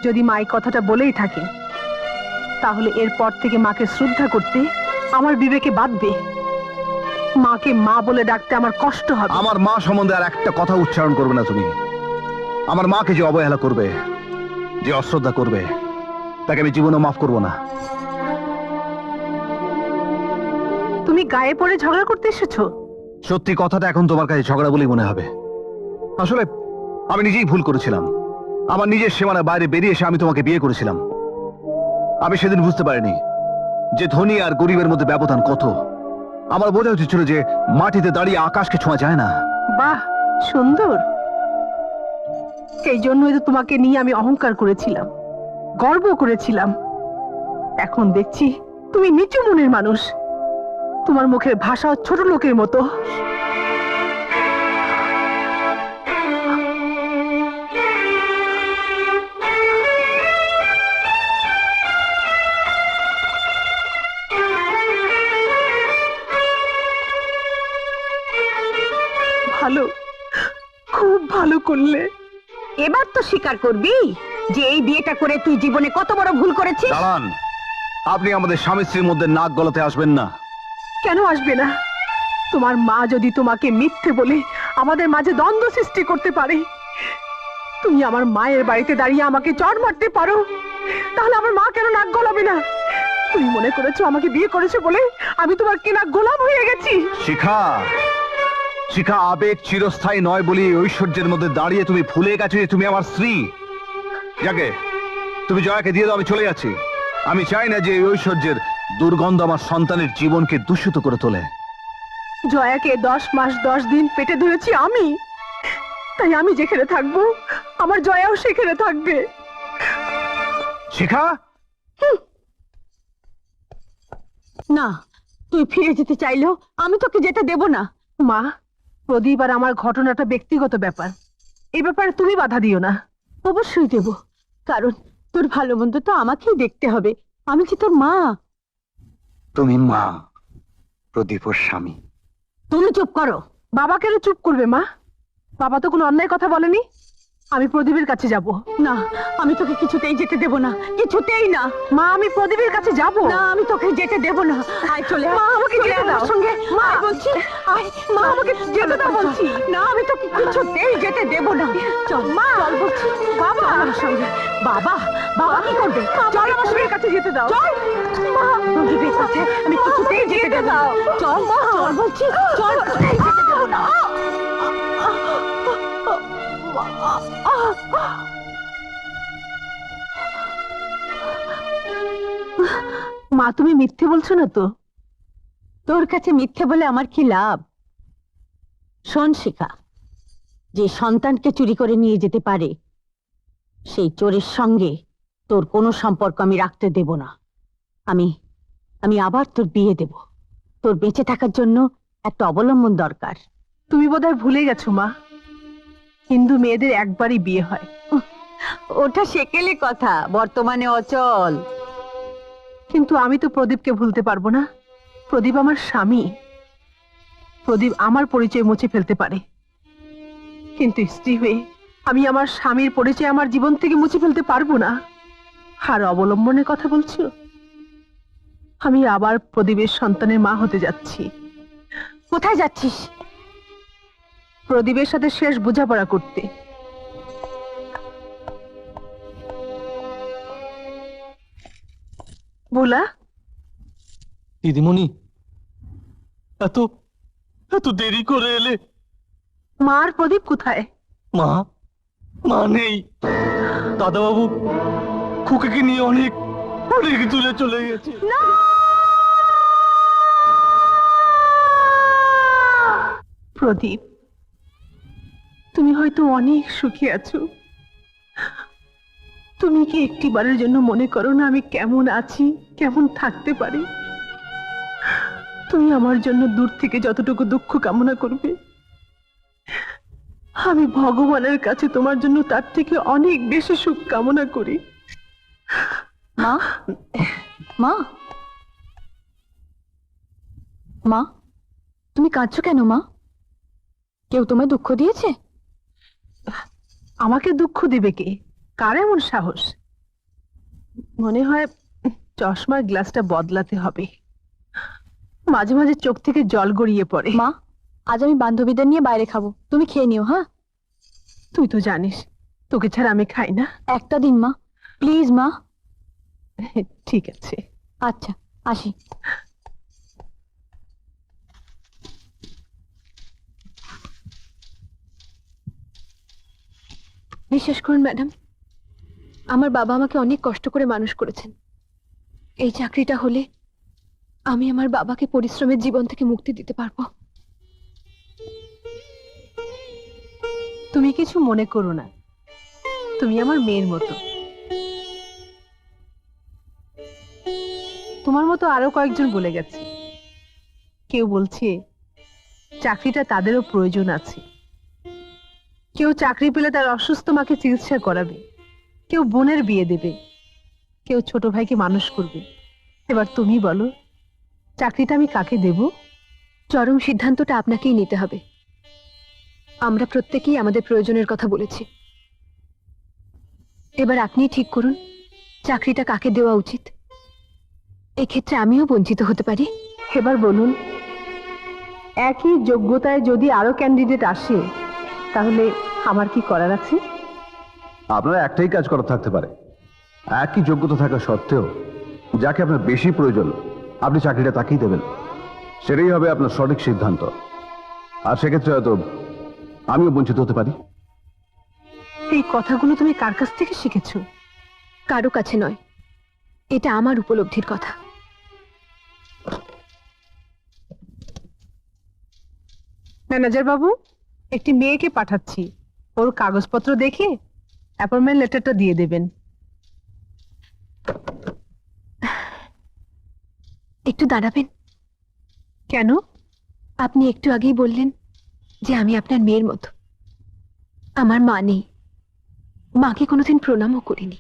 যদি মা এই কথাটা বলেই থাকে, তাহলে এরপর থেকে মাকে শ্রদ্ধা করতে আমার বিবেকে বাঁধবে। মাকে মা বলে ডাকতে আমার কষ্ট হবে। আমার মা সম্বন্ধে আর একটা কথা উচ্চারণ করবে না তুমি। আমার মাকে যে অবহেলা করবে, যে অশ্রদ্ধা করবে, তাকে আমি জীবনে মাফ করব না। তুমি গায়ে পড়ে ঝগড়া করতে এসেছো? সত্যি কথাটা এখন তোমার কাছে ঝগড়া বলেই মনে হবে। আসলে আমি নিজেই ভুল করেছিলাম। আমার নিজের সীমানার বাইরে বেরিয়ে এসে আমি তোমাকে বিয়ে করেছিলাম। আমি সেদিন বুঝতে পারিনি যে ধনী আর গরিবের মধ্যে ব্যবধান কত। আমার বোঝা উচিত ছিল যে মাটিতে দাঁড়িয়ে আকাশকে ছোঁয়া যায় না। বাহ, সুন্দর। এই জন্যই তো তোমাকে নিয়ে আমি অহংকার করেছিলাম, গর্ব করেছিলাম। এখন দেখছি তুমি নিচু মনের মানুষ। তোমার মুখের ভাষাও ছোট লোকের মতো। ভালো, খুব ভালো করলে। এবার তো স্বীকার করবি যে এই বিয়েটা করে তুই জীবনে কত বড় ভুল করেছিস। দাঁড়ান, আপনি আমাদের স্বামী স্ত্রীর মধ্যে নাক গলাতে আসবেন না। কেন আসবে না? তোমার মা যদি তোমাকে মিথ্যে বলে আমাদের মাঝে দ্বন্দ্ব সৃষ্টি করতে পারে, তুমি আমার মায়ের বাড়িতে দাঁড়িয়ে আমাকে চড় মারতে পারো, তাহলে আমার মা কেন নাক গলাবে না? তুমি মনে করেছো আমাকে বিয়ে করেছো বলে আমি তোমার কেনা গোলাম হয়ে গেছি? শিখা, শিখা, আবেগ চিরস্থায়ী নয় বলি ঐশ্বর্যের মধ্যে দাঁড়িয়ে তুমি ভুলে গেছো যে তুমি আমার স্ত্রী। যাকে তুমি জয়াকে দিয়ে দাও, আমি চলে যাচ্ছি। আমি চাই না যে এই ঐশ্বর্যের দুর্গন্ধ আমার সন্তানের জীবনকে দূষিত করে তোলে। জয়াকে 10 মাস 10 দিন পেটে ধরেছি আমি, তাই আমি যেখানে থাকবো আমার জয়াও সেখানে থাকবে। শিখা, না, তুই ফিরে যেতে চাইলেও আমি তোকে যেতে দেব না। মা, প্রদীপ আর আমার ঘটনাটা ব্যক্তিগত ব্যাপার, এই ব্যাপারে তুমি বাধা দিও না। অবশ্যই দেব, কারণ তোর ভালো মন্দ তো আমাকেই দেখতে হবে। আমি যে তোর মা। তুমি মা, প্রদীপ ওর স্বামী। তুমি চুপ করো। বাবা কেন চুপ করবে মা? বাবা তো কোনো অন্যায় কথা বলেনি। আমি প্রদীপের কাছে যাব। না, আমি তোকে কিছুতেই যেতে দেব না, কিছুতেই না। মা, আমি প্রদীপের কাছে যাব না, আমি তোকে যেতে দেব না। আয় চলে আয়। মা, আমাকে চলে যেতে আয় আমার দাও। সঙ্গে। মা, আয় বলছি আয় মা, আমাকে যেতে দাও বলছি। না, আমি তো কিছুতেই যেতে দেব না। চল মা, চল বলছি। বাবা আমার সঙ্গে। বাবা, বাবা কি করবে? চল আমার সঙ্গে, কাছে যেতে দাও। চল মা, প্রদীপের কাছে আমি কিছুতেই যেতে দেব না। চল মা, চল বলছি, চল, কিছুতেই যেতে দেব না। মা, তুমি মিথ্যে বলছো না তো? তোর কাছে মিথ্যে বলে আমার কি লাভ? শোন শিখা, যে সন্তানকে চুরি করে নিয়ে যেতে পারে সেই চোরের সঙ্গে তোর কোনো সম্পর্ক আমি রাখতে দেব না। আমি আমি আবার তোর বিয়ে দেব। তোর বেঁচে থাকার জন্য একটা অবলম্বন দরকার। তুমি বোধহয় ভুলে গেছো মা, হিন্দু মেয়েদের একবারই বিয়ে হয়। ওটা সেকেলে কথা, বর্তমানে অচল। কিন্তু আমি তো প্রদীপকে ভুলতে পারবো না। প্রদীপ আমার স্বামী। প্রদীপ আমার পরিচয় মুছে ফেলতে পারে, কিন্তু স্ত্রী হয়ে আমি আমার স্বামীর পরিচয় আমার জীবন থেকে মুছে ফেলতে পারবো না। আর অবলম্বনের কথা বলছো? আমি আবার প্রদীপের সন্তানের মা হতে যাচ্ছি। কোথায় যাচ্ছিস? প্রদীপের সাথে শেষ বোঝাপড়া করতে। ভোলা, দিদিমণি, এত এত দেরি করে এলে। মা আর প্রদীপ কোথায়? মা, মা নেই। দাদাবাবু খুকিকে নিয়ে অনেক অনেক দূরে চলে গেছে। প্রদীপ, তুমি হয়তো অনেক সুখী আছো। তুমি কি একটিবারের জন্য মনে করো না আমি কেমন আছি, কেমন থাকতে পারি? তুমি আমার জন্য দূর থেকে যতটুকু দুঃখ কামনা করবে, আমি ভগবানের কাছে তোমার জন্য তার থেকে অনেক বেশি সুখ কামনা করি। মা, মা, মা, তুমি কাঁদছো কেন মা? কেউ তোমায় দুঃখ দিয়েছে? আমাকে দুঃখ দেবে কে? কার এমন সাহস? মনে হয় চশমার গ্লাসটা বদলাতে হবে। মাঝে মাঝে চোখ থেকে জল গড়িয়ে পড়ে। মা, আজ আমি বান্ধবীদের নিয়ে বাইরে খাবো, তুমি খেয়ে নিও। হ্যাঁ, তুই তো জানিস তোকে ছাড়া আমি খাই না। একটা দিন মা, প্লিজ মা। ঠিক আছে, আচ্ছা, আসি। বিশ্বাস করুন ম্যাডাম, আমার বাবা আমাকে অনেক কষ্ট করে মানুষ করেছেন। এই চাকরিটা হলে আমি আমার বাবাকে পরিশ্রমের জীবন থেকে মুক্তি দিতে পারবো। তুমি কিছু মনে করো না, তুমি আমার মেয়ের মতো। তোমার মতো আরো কয়েকজন বলে গেছে। কেউ বলছে চাকরিটা তাদেরও প্রয়োজন আছে। কেউ চাকরি পেলে তার অসুস্থ মাকে চিকিৎসা করাবে, কেউ বোনের বিয়ে দেবে, কেউ ছোট ভাইকে মানুষ করবে। এবার তুমি বলো, চাকরিটা আমি কাকে দেব? চরম সিদ্ধান্তটা আপনাকেই নিতে হবে। আমরা প্রত্যেকেই আমাদের প্রয়োজনের কথা বলেছি। এবার আপনিই ঠিক করুন চাকরিটা কাকে দেওয়া উচিত। এক্ষেত্রে আমিও বঞ্চিত হতে পারি। এবার বলুন, একই যোগ্যতায় যদি আরো ক্যান্ডিডেট আসে তাহলে আমার কি করার আছে? আপনার একটাই কাজ করা থাকতে পারে। একই যোগ্যতা থাকা সত্ত্বেও যাকে আপনার বেশি প্রয়োজন আপনি চাকরিটা তাকেই দেবেন। সেটাই হবে আপনার সঠিক সিদ্ধান্ত। আর সেক্ষেত্রে হয়তো আমিও বঞ্চিত হতে পারি। এই কথাগুলো তুমি কার কাছ থেকে শিখেছো? কারো কাছে নয়, এটা আমার উপলব্ধির কথা। ম্যানেজার বাবু, একটি মেয়েকে পাঠাচ্ছি, ওর কাগজপত্র দেখে অ্যাপয়েন্টমেন্ট লেটারটা দিয়ে দেবেন। একটু দাঁড়াবেন? কেন? আপনি একটু আগেই বললেন যে আমি আপনার মেয়ের মতো। আমার মা নেই, মাকে কোনোদিন প্রণামও করিনি।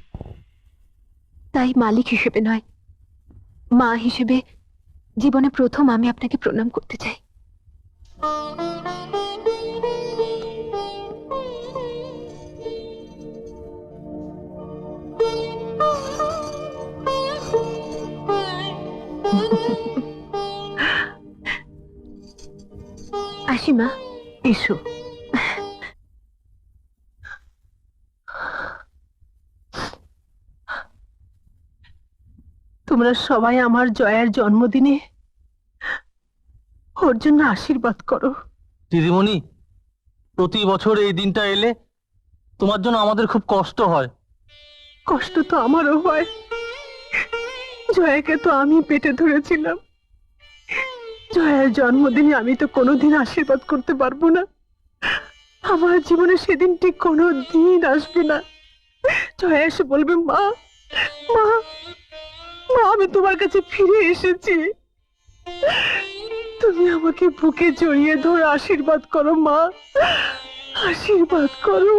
তাই মালিক হিসেবে নয়, মা হিসেবে জীবনে প্রথম আমি আপনাকে প্রণাম করতে চাই। আসি মা। এসো। তোমরা সবাই আমার জয়ার জন্মদিনে ওর জন্য আশীর্বাদ করো। দিদিমণি, প্রতি বছর এই দিনটা এলে তোমার জন্য আমাদের খুব কষ্ট হয়। কষ্ট তো আমারও হয়। জয়াকে তো আমি পেটে ধরেছিলাম। জয়ার জন্মদিনে আমি তো কোনোদিন আশীর্বাদ করতে পারবো না। আমার জীবনে সেদিনটি কোনো দিন আসবে না। জয়া এসে বলবে, মা মা মা, আমি তোমার কাছে ফিরে এসেছি। তুমি আমাকে বুকে জড়িয়ে ধরে আশীর্বাদ করো মা, আশীর্বাদ করো।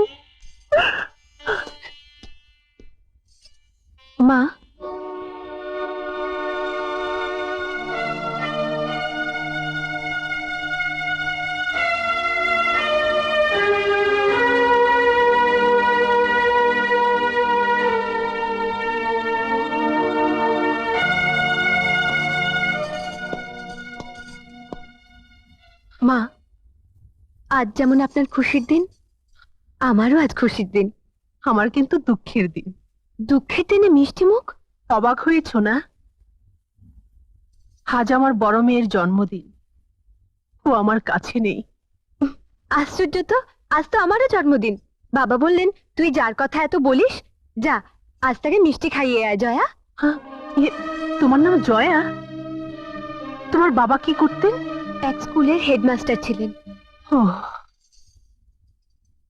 মা, মা, আজ যেমন আপনার খুশির দিন, আমারও আজ খুশির দিন। আমার কিন্তু দুঃখের দিন। দুঃখের দিনে মিষ্টি মুখ? অবাক হয়েছ না? আজ আমার বড় মেয়ের জন্মদিন, ও আমার কাছে নেই। আশ্চর্য তো, আজ তো আমারও জন্মদিন। বাবা বললেন তুই যার কথা এত বলিস, যা আজ তাকে মিষ্টি খাইয়ে আয়। জয়া? হ্যাঁ, তোমার নাম জয়া? তোমার বাবা কি করতেন? এক স্কুলের হেডমাস্টার ছিলেন। ও,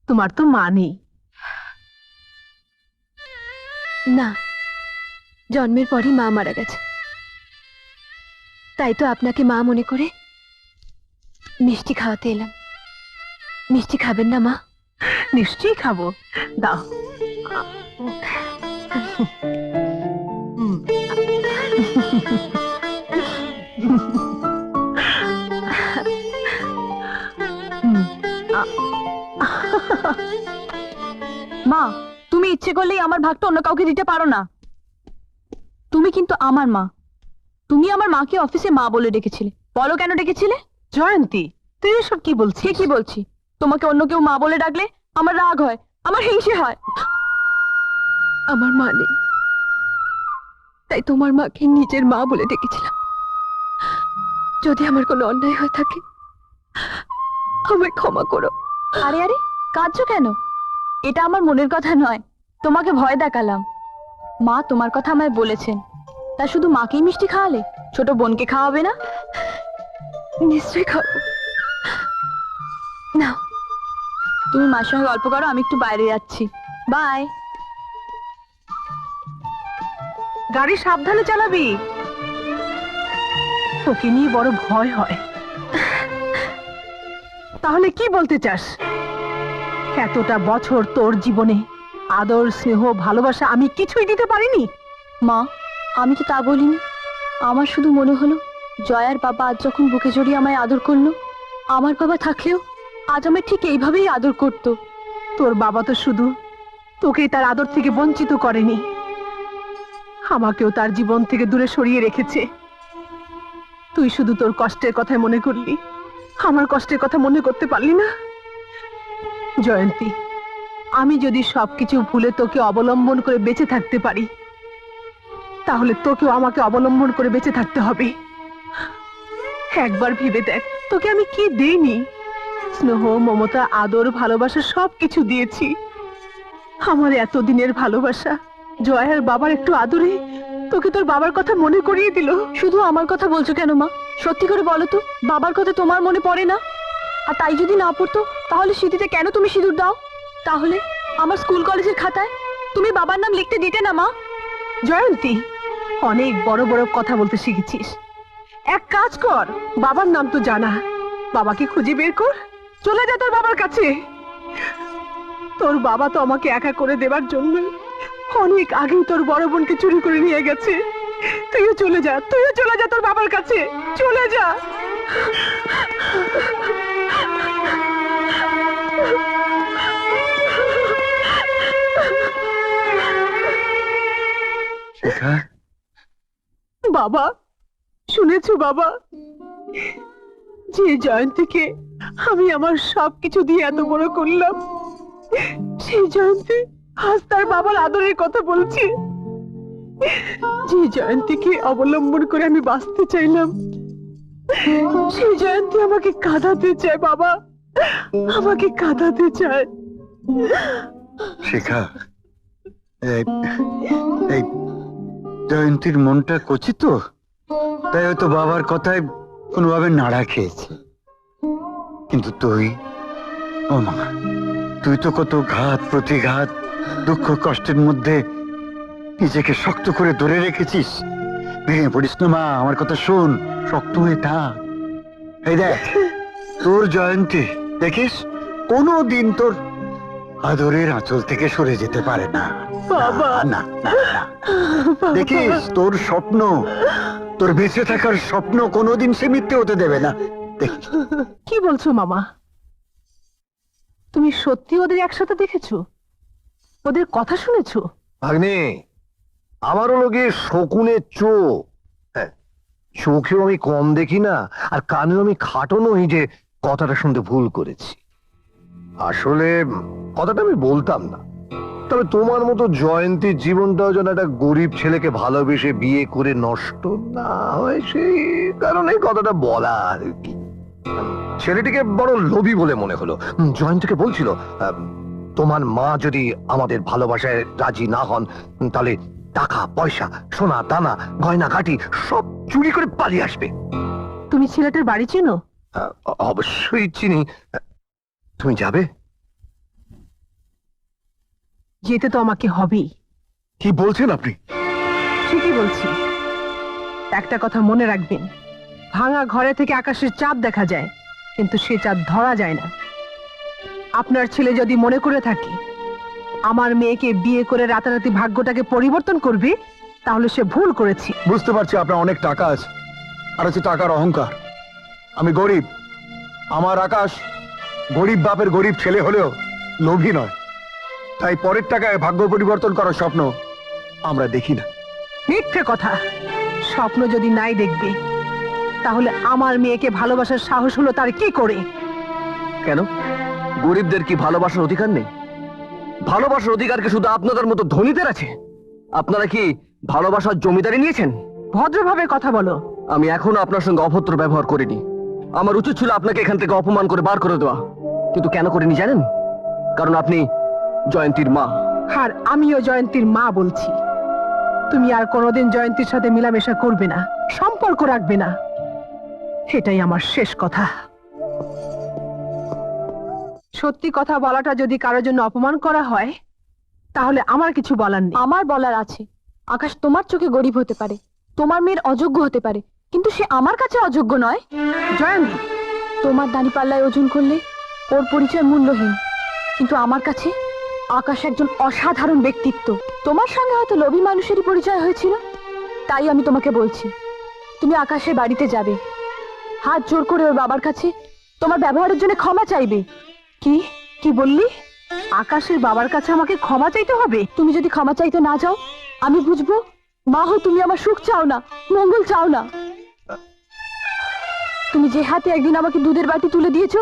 তোমার তো মা নেই? না, জন্মের পরই মা মারা গেছে। তাই তো আপনাকে মা মনে করে মিষ্টি খাওয়াতে এলাম। মিষ্টি খাবেন না মা? নিশ্চয়ই খাবো, দাও। মা, তুমি ইচ্ছে করলেই আমার ভাগটা অন্য কাউকে দিতে পারো না। তুমি কিন্তু আমার মা। তুমি আমার মাকে অফিসে মা বলে ডেকেছিলে, বলো কেন ডেকেছিলে? জয়ন্তী, তুই এসব কি বলছিস? ঠিকই বলছি। তোমাকে অন্য কেউ মা বলে ডাকলে আমার রাগ হয়, আমার হিংসে হয়। আমার মা নেই, তাই তোমার মাকে নিজের মা বলে ডেকেছিলাম। যদি আমার কোনো অন্যায় হয়ে থাকে আমায় ক্ষমা করো। আরে আরে, কাঁদছো কেন? এটা আমার মনের কথা নয়, তোমাকে ভয় দেখালাম। মা তোমার কথা আমায় বলেছেন, তা শুধু মাকেই মিষ্টি খাওয়ালে, ছোট বোনকে খাওয়াবে না? নিশ্চয়ই খাবো। নাও। তুমি মার সঙ্গে গল্প করো, আমি একটু বাইরে যাচ্ছি। বাই। গাড়ি সাবধানে চালাবি, ওকে নিয়ে বড় ভয় হয়। তাহলে কি বলতে চাস? এতটা বছর তোর জীবনে আদর, স্নেহ, ভালোবাসা আমি কিছুই দিতে পারিনি? মা, আমি তো তা বলিনি। আমার শুধু মনে হলো জয়ার বাবা আজ যখন বুকে জড়িয়ে আমায় আদর করলো, আমার বাবা থাকলেও আজ আমায় ঠিক এইভাবেই আদর করতো। তোর বাবা তো শুধু তোকেই তার আদর থেকে বঞ্চিত করেনি, আমাকেও তার জীবন থেকে দূরে সরিয়ে রেখেছে। তুই শুধু তোর কষ্টের কথাই মনে করলি, আমার কষ্টের কথা মনে করতে পারলি না। জয়ন্তী, আমি যদি সবকিছু ভুলে তোকে অবলম্বন করে বেঁচে থাকতে পারি, তাহলে তোকেও আমাকে অবলম্বন করে বেঁচে থাকতে হবে। একবার ভেবে দেখ, তোকে আমি কি দেইনি? স্নেহ, মমতা, আদর, ভালোবাসা সবকিছু দিয়েছি। আমার এতদিনের ভালোবাসা জয়ার বাবার একটু আদরে তোকে তোর বাবার কথা মনে করিয়ে দিল। শুধু আমার কথা বলছো কেন মা? সত্যি করে বলো তো, বাবার কথা তোমার মনে পড়ে না? আর তাই যদি না পড়তো, তাহলে স্মৃতিতে কেন তুমি সিঁদুর দাও? তাহলে আমার স্কুল কলেজের খাতায় তুমি বাবার নাম লিখতে দিতে না মা? জয়ন্তী, অনেক বড় বড় কথা বলতে শিখেছিস। এক কাজ কর, বাবার নাম তো জানা, বাবাকে খুঁজে বের কর, চলে যা তোর বাবার কাছে। তোর বাবা তো আমাকে একা করে দেবার জন্য অনেক আগেই তোর বড় বোনকে চুরি করে নিয়ে গেছে। তুইও চলে যা, তুইও চলে যা তোর বাবার কাছে, চলে যা। শিখা, বাবা, শুনেছো বাবা? যে জয়ন্তীকে আমি আমার সবকিছু দিয়ে এত বড় করলাম, সেই জয়ন্তী আজ তার বাবার আদরের কথা বলছে। যে জয়ন্তীকে অবলম্বন করে আমি বাঁচতে চাইলাম, সেই জয়ন্তী আমাকে কাঁদাতে চায়। বাবা, আমাকে কাঁদাতে চায়। শিখা, এই এই জয়ন্তীর মনটা কচি তো, তাই হয়তো বাবার কথায় কোনোভাবে নাড়া খেয়েছে। কিন্তু তুই, ও মা, তুই তো কত ঘাত প্রতিঘাত, দুঃখ কষ্টের মধ্যে নিজেকে শক্ত করে ধরে রেখেছিস। ভেঙে পড়িস না মা, আমার কথা শোন, শক্ত হয়ে থাক। এই দেখ, তোর জয়ন্তী দেখিস কোনোদিন তোর আদরের আঁচল থেকে সরে যেতে পারে না। বাবা। না না না, দেখিস তোর স্বপ্ন, তোর বেঁচে থাকার স্বপ্ন কোনোদিন সে মিথ্যে হতে দেবে না। দেখিস। কি বলছো মামা? তুমি সত্যি ওদের একসাথে দেখেছো? ওদের কথা শুনেছো? ভাগ্নে, আমার হলো গিয়ে শকুনের চোখ। হ্যাঁ, চোখেও আমি কম দেখি না, আর কানেও আমি খাটো নই যে কথাটা শুনতে ভুল করেছি। আসলে কথাটা আমি বলতাম না, তবে তোমার মতো জয়ন্তীর জীবনটাও যেন একটা গরিব ছেলেকে ভালোবেসে বিয়ে করে নষ্ট না হয়, সেই কারণে কথাটা বলা আর কি। ছেলেটিকে বড় লোভী বলে মনে হলো। জয়ন্তীকে বলছিল, তোমার মা যদি আমাদের ভালোবাসায় রাজি না হন, তাহলে টাকা পয়সা সোনা দানা গয়না কাটি সব চুরি করে পালিয়ে আসবে। তুমি ছেলেটার বাড়ি চেনো? অবশ্যই চিনি। তুমি যাবে? যেতে তো আমাকে হবেই। কি বলছেন আপনি? ঠিকই বলছি। একটা কথা মনে রাখবেন, ভাঙা ঘরে থেকে আকাশের চাঁদ দেখা যায়, কিন্তু সে চাঁদ ধরা যায় না। আপনার ছেলে যদি মনে করে থাকে আমার মেয়েকে বিয়ে করে রাতারাতি ভাগ্যটাকে পরিবর্তন করবে, তাহলে সে ভুল করেছে। বুঝতে পারছি আপনার অনেক টাকা আছে, আর হচ্ছে টাকার অহংকার। আমি গরিব, আমার আকাশ গরিব বাপের গরিব ছেলে হলেও লোভী নয়, তাই পরের টাকায় ভাগ্য পরিবর্তন করার স্বপ্ন আমরা দেখি না। মিথ্যে কথা। স্বপ্ন যদি নাই দেখবে, তাহলে আমার মেয়েকে ভালোবাসার সাহস হলো তার কি করে? কেন গরিবদের কি ভালোবাসার অধিকার নেই? ভালোবাসার অধিকার কি শুধু আপনাদের মতো ধনীদের আছে? আপনারা কি ভালোবাসার জমিদারি নিয়েছেন? ভদ্রভাবে কথা বলো। আমি এখনো আপনার সঙ্গে অভদ্র ব্যবহার করিনি। আমার উচিত ছিল আপনাকে এখান থেকে অপমান করে বার করে দেওয়া, কিন্তু কেন করিনি জানেন? কারণ আপনি জয়ন্তীর মা। আর আমিও জয়ন্তীর মা বলছি, তুমি আর কোনোদিন জয়ন্তীর সাথে মেলামেশা করবে না, সম্পর্ক রাখবে না। এটাই আমার শেষ কথা। সত্যি কথা বলাটা যদি কারোর জন্য অপমান করা হয়, তাহলে আমার কিছু বলার নেই। আমার বলার আছে। আকাশ তোমার চোখে গরিব হতে পারে, তোমার মেয়ের অযোগ্য হতে পারে, কিন্তু সে আমার কাছে অযোগ্য নয়। জয়ন্তী, তোমার দাঁড়িপাল্লায় ওজন করলে ওর পরিচয় মূল্যহীন, কিন্তু আমার কাছে আকাশ একজন অসাধারণ ব্যক্তিত্ব। তোমার সঙ্গে হয়তো লোভী মানুষেরই পরিচয় হয়েছিল, তাই আমি তোমাকে বলছি, তুমি আকাশের বাড়িতে যাবে, হাত জোর করে ওর বাবার কাছে তোমার ব্যবহারের জন্য ক্ষমা চাইবে। কি কি বললি? আকাশের বাবার কাছে আমাকে ক্ষমা চাইতে হবে? তুমি যদি ক্ষমা চাইতে না যাও, আমি বুঝবো মা হো তুমি আমার সুখ চাও না, মঙ্গল চাও না। তুমি যে হাতে একদিন আমাকে দুধের বাটি তুলে দিয়েছো,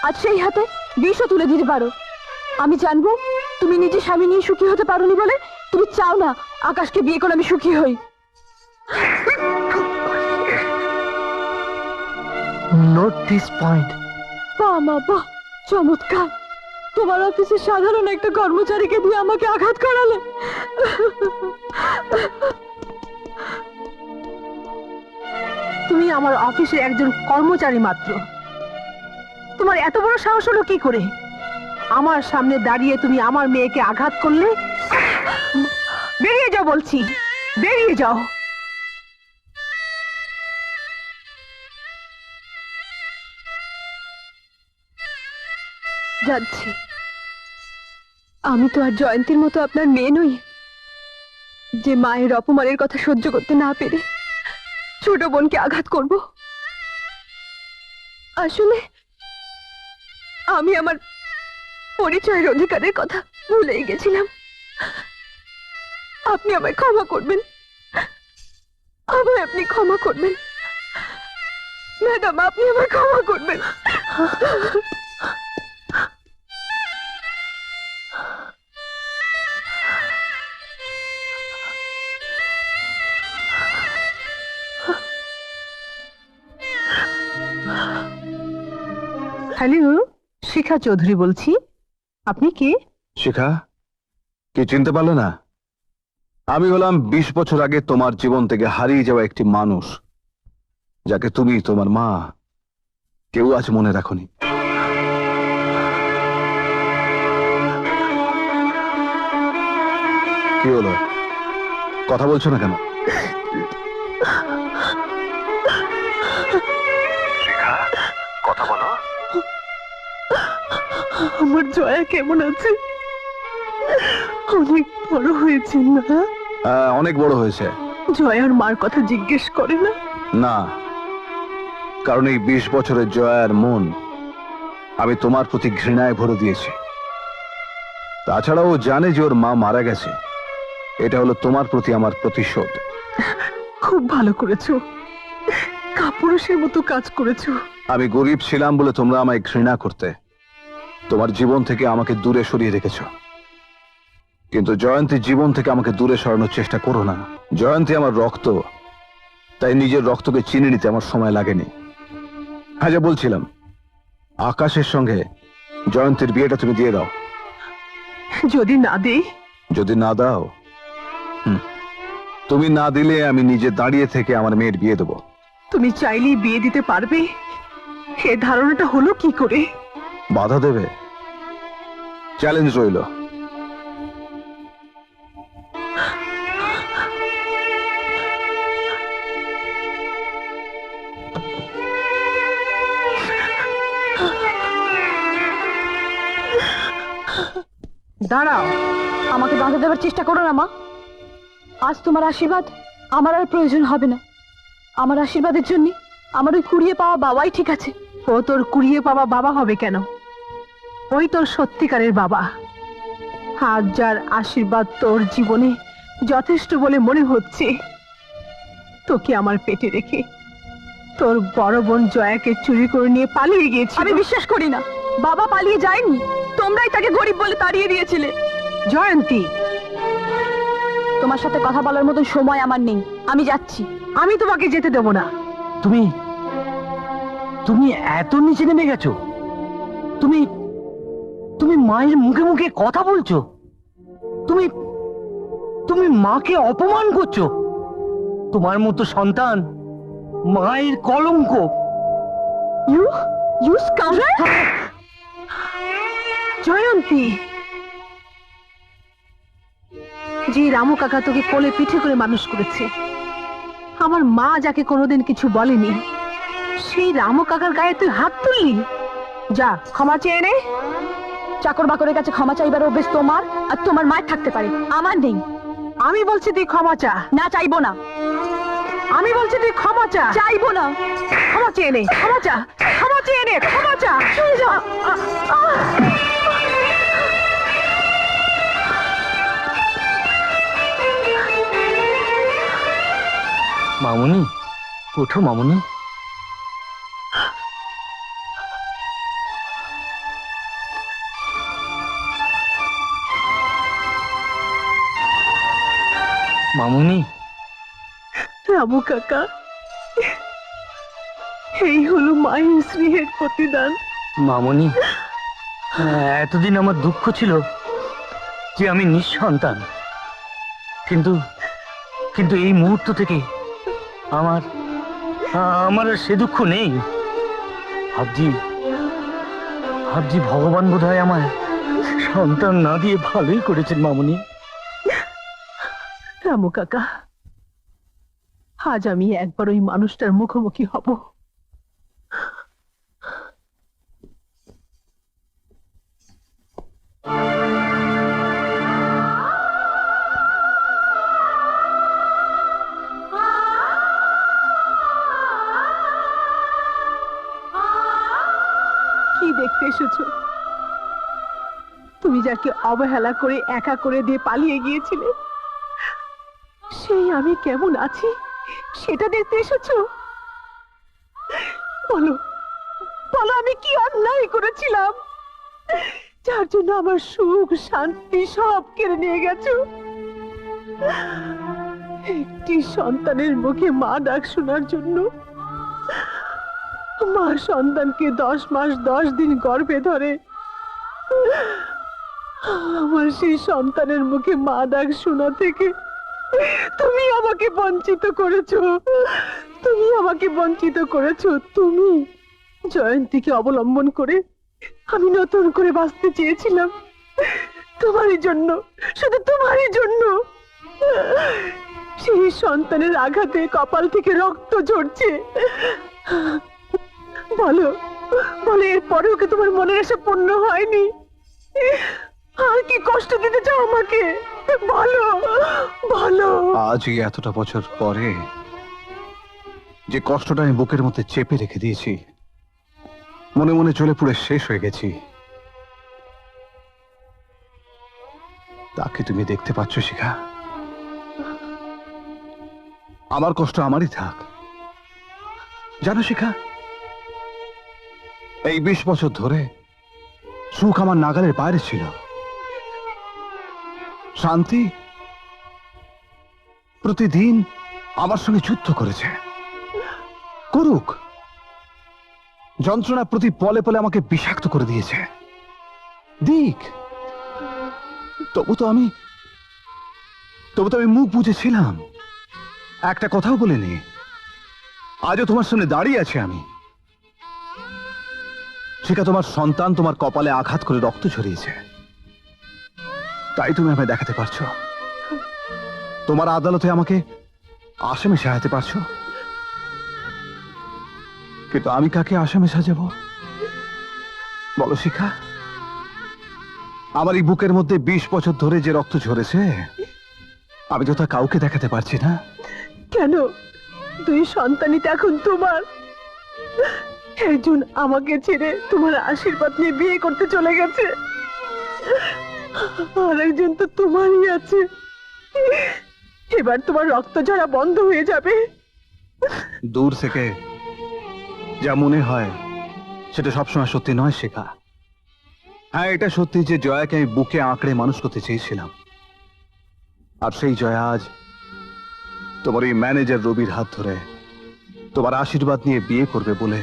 আজ সেই হাতে বিষও তুলে দিতে পারো। আমি জানবো তুমি নিজে স্বামী নিয়ে সুখী হতে পারোনি বলে তুমি চাও না আকাশকে বিয়ে করে আমি সুখী হই। Note this point. বাহ মা বাহ, চমৎকার। তোমার অফিসে সাধারণ একটা কর্মচারীকে দিয়ে আমাকে আঘাত করালে। তুমি আমার অফিসের একজন কর্মচারী মাত্র, তোমার এত বড় সাহস হলো কি করে? আমার সামনে দাঁড়িয়ে তুমি আমার মেয়েকে আঘাত করলে। বেরিয়ে যাও বলছি, বেরিয়ে যাও। যাচ্ছি। আমি তো আর জয়ন্তীর মতো আপনার মেয়ে নই, যে মায়ের অপমানের কথা সহ্য করতে না পেরে ছোট বোনকে আঘাত করব। আসলে আমি আমার পরিচয়ের অধিকারের কথা ভুলেই গেছিলাম। আপনি আমায় ক্ষমা করবেন, আমায় আপনি ক্ষমা করবেন। ম্যাডাম, আপনি আমায় ক্ষমা করবেন। হ্যালো, শিখা চৌধুরী বলছি। আপনি কে? শিখা, কি চিনতে পারলে না? আমি হলাম 20 বছর আগে তোমার জীবন থেকে হারিয়ে যাওয়া একটি মানুষ, যাকে তুমি, তোমার মা, কেউ আজ মনে রাখোনি। কি হলো, কথা বলছো না কেন? শিখা, কথা বলো। আমার জয়া কেমন আছে? অনেক বড় হয়েছে না? অনেক বড় হয়েছে। জয়ার মার কথা জিজ্ঞেস করে না? না, কারণ এই 20 বছরের জয়ার মন আমি তোমার প্রতি ঘৃণায় ভরে দিয়েছি। তাছাড়াও জানে যে ওর মা মারা গেছে। এটা হলো তোমার প্রতি আমার প্রতিশোধ। খুব ভালো করেছো, কাপুরুষের মতো কাজ করেছো। আমি গরিব ছিলাম বলে তোমরা আমায় ঘৃণা করতে, তোমার জীবন থেকে আমাকে দূরে সরিয়ে রেখেছ। কিন্তু জয়ন্তীর জীবন থেকে আমাকে দূরে সরানোর চেষ্টা করো না। জয়ন্তী আমার রক্ত, তাই নিজের রক্তকে চিনে নিতে আমার সময় লাগেনি। হ্যাঁ, যা বলছিলাম, আকাশের সঙ্গে জয়ন্তীর বিয়েটা তুমি দিয়ে দাও। যদি না দেই? যদি না দাও, তুমি না দিলে আমি নিজে দাঁড়িয়ে থেকে আমার মেয়ের বিয়ে দেবো। তুমি চাইলেই বিয়ে দিতে পারবে, এ ধারণাটা হলো কি করে? বাধা দেবে? চ্যালেঞ্জ রইল। দাঁড়াও। আমাকে বাধা দেওয়ার চেষ্টা করো না মা। আজ তোমার আশীর্বাদ আমার আর প্রয়োজন হবে না। আমার আশীর্বাদের জন্য আমার ওই কুড়িয়ে পাওয়া বাবাই ঠিক আছে। ও তোর কুড়িয়ে পাওয়া বাবা হবে কেন? ওই তোর সত্যিকারের বাবা। আজ যার আশীর্বাদ তোর জীবনে যথেষ্ট বলে মনে হচ্ছে, তোকে আমার পেটে রেখে তোর বড় বোন জয়াকে চুরি করে নিয়ে পালিয়ে গিয়েছি। আমি বিশ্বাস করি না, বাবা পালিয়ে যায়নি, তোমরাই তাকে গরিব বলে তাড়িয়ে দিয়েছিলে। জয়ন্তী, তোমার সাথে কথা বলার মতো সময় আমার নেই, আমি যাচ্ছি। আমি তোমাকে যেতে দেব না। তুমি তুমি এত নিচে নেমে গেছো? তুমি তুমি মায়ের মুখে মুখে কথা বলছো? তুমি তুমি মাকে অপমান করছো? তোমার মতো সন্তান মায়ের কলঙ্ক। ইউ স্কাউন্ডার! জয়ন্তী, যে রামু কাকা তোকে কোলে পিঠে করে মানুষ করেছে, আমার মা যাকে কোনোদিন কিছু বলেনি, সেই রামু কাকার গায়ে তুই হাত তুললি? যা, ক্ষমা চেয়ে নে। চাকর বাকরের কাছে ক্ষমা চাইবার অভ্যেস তোমার আর তোমার মায়ের থাকতে পারে, আমার নেই। আমি বলছি তুই ক্ষমা চা। না, চাইবো না। আমি বলছি তুই ক্ষমা চা। চাইবো না। ক্ষমা চেয়ে নে, ক্ষমা চা, ক্ষমা চেয়ে নে, ক্ষমা চা। চলে যা। মামুনি, ওঠো মামুনি। মামুনি, রামু কাকা, এই হলো মায়ের স্নেহের প্রতিদান। মামুনি, এতদিন আমার দুঃখ ছিল যে আমি নিঃসন্তান, কিন্তু কিন্তু এই মুহূর্ত থেকে আমার আমার আর সে দুঃখ নেই। ভাবছি ভগবান বোধহয় আমার সন্তান না দিয়ে ভালোই করেছেন মামুনি। রামু কাকা, আজ আমি একবার ওই মানুষটার মুখোমুখি হব। কি দেখতে এসেছো? তুমি যাকে অবহেলা করে একা করে দিয়ে পালিয়ে গিয়েছিলে, সেই আমি কেমন আছি সেটা দেখতে এসেছো? বলো বলো আমি কি অন্যায় করেছিলাম যার জন্য আমার সুখ শান্তি সব কেড়ে নিয়ে গেছো? একটি সন্তানের মুখে মা ডাক শোনার জন্য মা সন্তানকে 10 মাস 10 দিন গর্ভে ধরে আমার সেই সন্তানের মুখে মা ডাক শোনা থেকে তুমি আমাকে বঞ্চিত করেছো। তুমি আমাকে বঞ্চিত করেছো। তুমি জয়ন্তীকে অবলম্বন করে আমি নতুন করে বাঁচতে চেয়েছিলাম তোমারই জন্য, শুধু তোমারই জন্য। সেই সন্তানের আঘাতে কপাল থেকে রক্ত ঝরছে। বলো বলো এরপরেও কি তোমার মনের আশা পূর্ণ হয়নি? আর কি কষ্ট দিতে চাও আমাকে? বলো বলো। আজ এই এতটা বছর পরে যে কষ্টটা আমি বুকের মধ্যে চেপে রেখে দিয়েছি, মনে মনে চলে পুরো শেষ হয়ে গেছি, তাকে তুমি দেখতে পাচ্ছ শিখা? আমার কষ্ট আমারই থাক, জানো শিখা, এই 20 বছর ধরে সুখ আমার নাগালের বাইরে ছিল। শান্তি প্রতিদিন আমার সঙ্গে যুদ্ধ করেছে, করুক। যন্ত্রণা প্রতি পলে পলে আমাকে বিষাক্ত করে দিয়েছে, দিক। তবু তো আমি মুখ বুঝেছিলাম, একটা কথাও বলিনি। আজও তোমার সামনে দাঁড়িয়ে আছে আমি। সেটা তোমার সন্তান তোমার কপালে আঘাত করে রক্ত ঝরিয়েছে, তাই তুমি আমায় দেখাতে পারছো। তোমার আদালতে আমাকে আসামি সাজাতে পারছো, কিন্তু আমি কাকে আসামি সাজাবো বলো শিখা? আমার এই বুকের মধ্যে 20 বছর ধরে যে রক্ত ঝরেছে, আমি তো তা কাউকে দেখাতে পারছি না। কেন? 2 সন্তানই তো এখন তোমার। একজন আমাকে ছেড়ে তোমার আশীর্বাদ নিয়ে বিয়ে করতে চলে গেছে, আর একজন তো তোমারই আছে। এবার তোমার রক্ত ঝরা বন্ধ হয়ে যাবে। দূর থেকে যা মনে হয় সেটা সবসময় সত্যি নয় শেখা। হ্যাঁ, এটা সত্যি যে জয়াকে আমি বুকে আঁকড়ে মানুষ করতে চেয়েছিলাম, আর সেই জয়া আজ তোমার এই ম্যানেজার রবির হাত ধরে তোমার আশীর্বাদ নিয়ে বিয়ে করবে বলে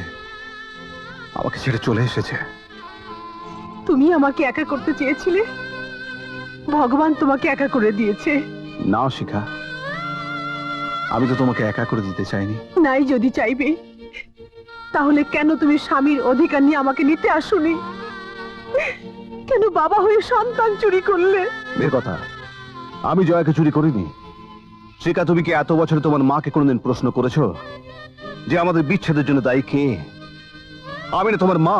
আমাকে ছেড়ে চলে এসেছে। তুমি আমাকে একা করতে চেয়েছিলে, ভগবান তোমাকে একা করে দিয়েছে। না শিখা, আমি তো তোমাকে একা করে দিতে চাইনি। নাই যদি চাইবে, তাহলে কেন তুমি স্বামীর অধিকার নিয়ে আমাকে নিতে আসোনি? কেন বাবা হয়ে সন্তান চুরি করলে? এর কথা আমি জয়াকে চুরি করিনি। শিখা, তুমি কি এত বছরে তোমার মাকে কোনোদিন প্রশ্ন করেছো যে আমাদের বিচ্ছেদের জন্য দায়ী কে? আমি না, তোমার মা।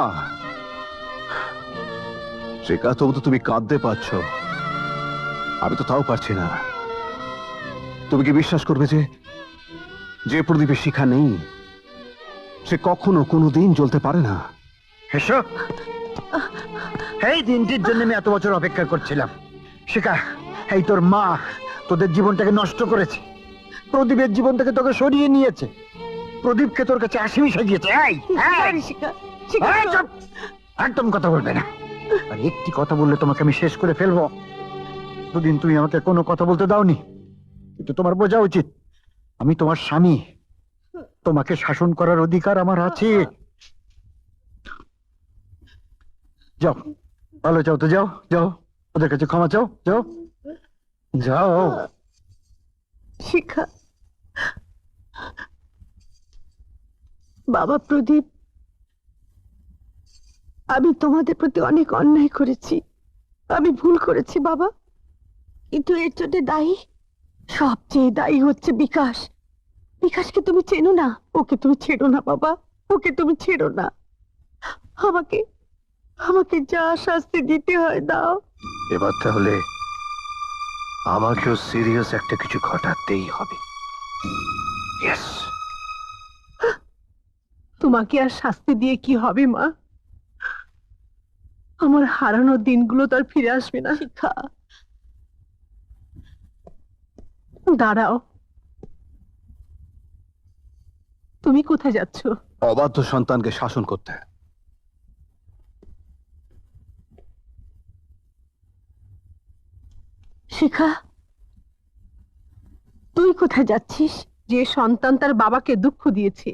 শিখা, তবু তো তুমি কাঁদতে পারছ, আমি তো তাও পারছি না। তুমি কি বিশ্বাস করবে যে প্রদীপে শিখা নেই, সে কখনো কোনোদিন জ্বলতে পারে না? এসো, এই দিনটির জন্য আমি এত বছর অপেক্ষা করছিলাম। শিখা, এই তোর মা তোদের জীবনটাকে নষ্ট করেছে, প্রদীপের জীবন থেকে তোকে সরিয়ে নিয়েছে, প্রদীপকে তোর কাছে আসামি সাজিয়েছে। চুপ, একদম কথা বলবে না। আর একটি কথা বললে তোমাকে আমি শেষ করে ফেলবো। দুদিন তুমি আমাকে কোনো কথা বলতে দাওনি, কিন্তু তোমার বোঝা উচিত আমি তোমার স্বামী, তোমাকে শাসন করার অধিকার আমার আছে। যাও, ভালো, যাও তো, যাও যাও, ওদের কাছে ক্ষমা চাও, যাও যাও। শিখা, বাবা প্রদীপ, আমি তোমাদের প্রতি অনেক অন্যায় করেছি, আমি ভুল করেছি বাবা, কিন্তু এর জন্য দায়ী, সবচেয়ে দায়ী হচ্ছে বিকাশ। বিকাশকে তুমি চেনো না, ওকে তুমি ছেড়ো না বাবা, ওকে তুমি ছেড়ো না। আমাকে আমাকে যা শাস্তি দিতে হয় দাও। এবার তাহলে আমাকেও সিরিয়াস একটা কিছু ঘটাতেই হবে। ইয়েস। তোমাকে আর শাস্তি দিয়ে কি হবে মা? আমার হারানোর দিনগুলো তো আর ফিরে আসবে না। শিখা, দাঁড়াও, তুমি কোথায় যাচ্ছ? অবাধ্য সন্তানকে শাসন করতে। শিখা, তুই কোথায় যাচ্ছিস? যে সন্তান তার বাবাকে দুঃখ দিয়েছে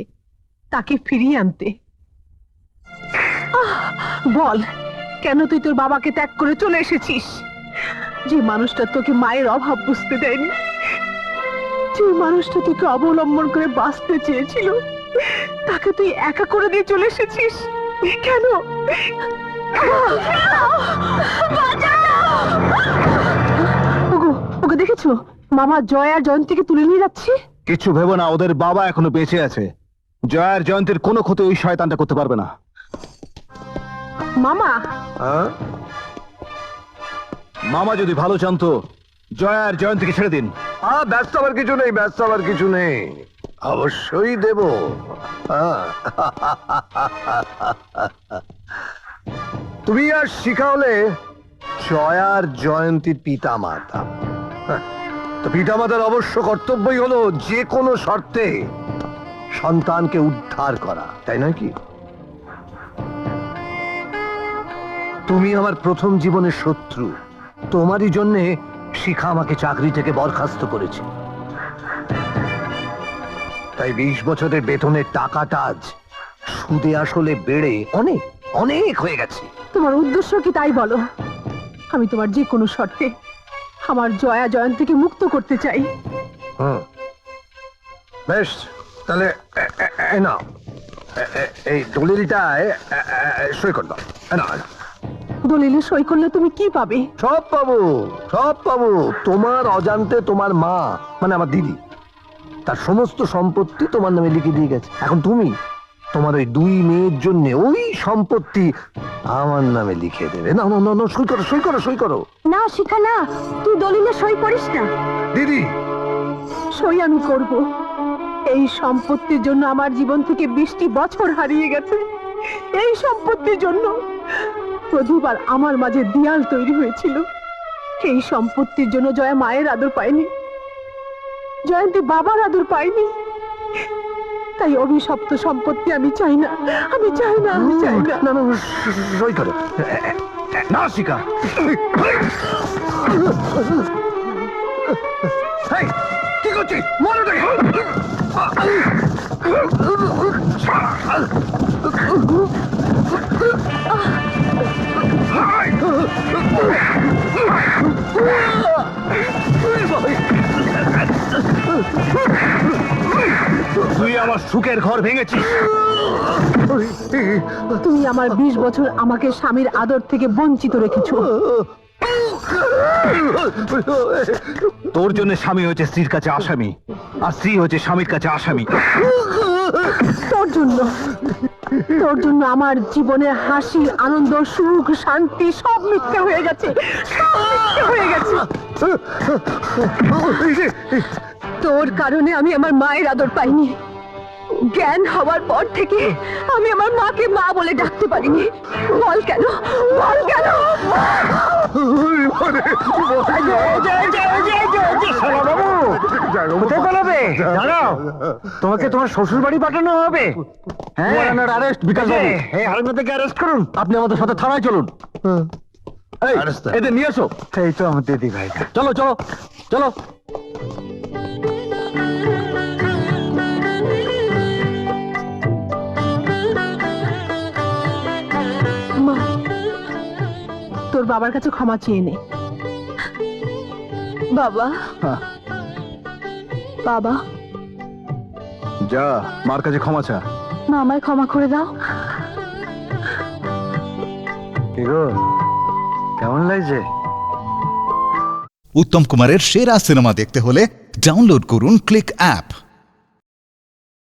তাকে ফিরিয়ে আনতে। বল, কেন তুই তোর বাবাকে ত্যাগ করে চলে এসেছিস? যে মানুষটা তোকে মায়ের অভাব বুঝতে দেয়নি, যে মানুষটা তোকে অবলম্বন করে বাঁচতে চেয়েছিল, তাকে তুই একা করে দিয়ে চলে এসেছিস কেন? ওগো, ওকে দেখেছো? মামা জয় আর জয়ন্তীকে তুলে নিয়ে যাচ্ছে। কিছু ভেবো না, ওদের বাবা এখনো বেঁচে আছে। জয় আর জয়ন্তীর কোনো ক্ষতি ওই শয়তানটা করতে পারবে না। মামা, হ্যাঁ? মামা যদি ভালো জানতো, জয় আর জয়ন্তীকে ছেড়ে দিন। ব্যস্ত আবার কিছু নেই, ব্যস্ত আবার কিছু নেই, অবশ্যই দেব। হ্যাঁ। তুমি আর শিখা হলে জয় আর জয়ন্তীর পিতা মাতা। তো পিতা মাতার অবশ্য কর্তব্যই হলো যে কোনো শর্তে সন্তানকে উদ্ধার করা, তাই নয় কি? তুমি আমার প্রথম জীবনের শত্রু, তোমারই জন্যে শিখা আমাকে চাকরি থেকে বরখাস্ত করেছে। তাই 20 বছরের বেতনের টাকাটা আজ সুদে আসলে বেড়ে অনেক অনেক হয়ে গেছে। তোমার উদ্দেশ্য কি তাই বলো? আমি তোমার যে কোনো শর্তে আমার জয়া জয়ন্তীকে মুক্ত করতে চাই। বেশ, তাহলে না, এই দলিলটায় সই করে দাও। না, দলিলে সই করলে তুমি কি পাবে? সব পাবো, সব পাবো। তোমার অজান্তে তোমার মা, মানে আমার দিদি, তার সমস্ত সম্পত্তি তোমার নামে লিখে দিয়ে গেছে। এখন তুমি তোমার ওই 2 মেয়ের জন্য ওই সম্পত্তি আমার নামে লিখে দেবে। না না না, সই করো, সই করো, সই করো। না শিখা, না, তুই দলিলে সই করিস না। দিদি, সই আমি করব। এই সম্পত্তির জন্য আমার জীবন থেকে 20টি বছর হারিয়ে গেছে। এই সম্পত্তির জন্য প্রদীপ আর আমার মাঝে দেয়াল তৈরি হয়েছিল। এই সম্পত্তির জন্য জয়া মায়ের আদর পায়নি, জয়ন্তী বাবার আদর পায়নি। তাই অভিশপ্ত সম্পত্তি আমি চাই না, আমি চাই না, আমি চাই না। না না, সই করো। না শিখা, এই, কি করছিস? মরে দেখে তুই আমার সুখের ঘর ভেঙেছিস। তুমি আমার 20 বছর আমাকে স্বামীর আদর থেকে বঞ্চিত রেখেছো। তোর জন্য স্বামী হয়েছে স্ত্রীর কাছে আসামি, আর স্ত্রী হয়েছে স্বামীর কাছে আসামি। তোর জন্য আমার জীবনের হাসি, আনন্দ, সুখ, শান্তি সব মিথ্যে হয়ে গেছে, সব মিথ্যে হয়ে গেছে। তোর কারণে আমি আমার মায়ের আদর পাইনি। জ্ঞান হওয়ার পর থেকে আমি আমার মাকে মা বলে ডাকতে পারিনি। বল কেন, বল কেন? কোথায় পালাবে? দাঁড়াও, তোমাকে তোমার শ্বশুর বাড়ি পাঠানো হবে। অ্যারেস্ট বিকাশ বাবু। এই হারামিটাকে অ্যারেস্ট করুন। আপনি আমাদের সাথে থানায় চলুন। এই, Arrest them. এদের নিয়ে এসো। এই তো আমার দিদি ভাই। চলো চলো চলো। মা, তোর বাবার কাছে ক্ষমা চেয়ে নে। বাবা, হ্যাঁ। বাবা, যা মার কাছে ক্ষমা চা। মা আমায় ক্ষমা করে দাও। কি গো, কেমন লাগছে? উত্তম কুমারের সেরা সিনেমা দেখতে হলে ডাউনলোড করুন ক্লিক অ্যাপ।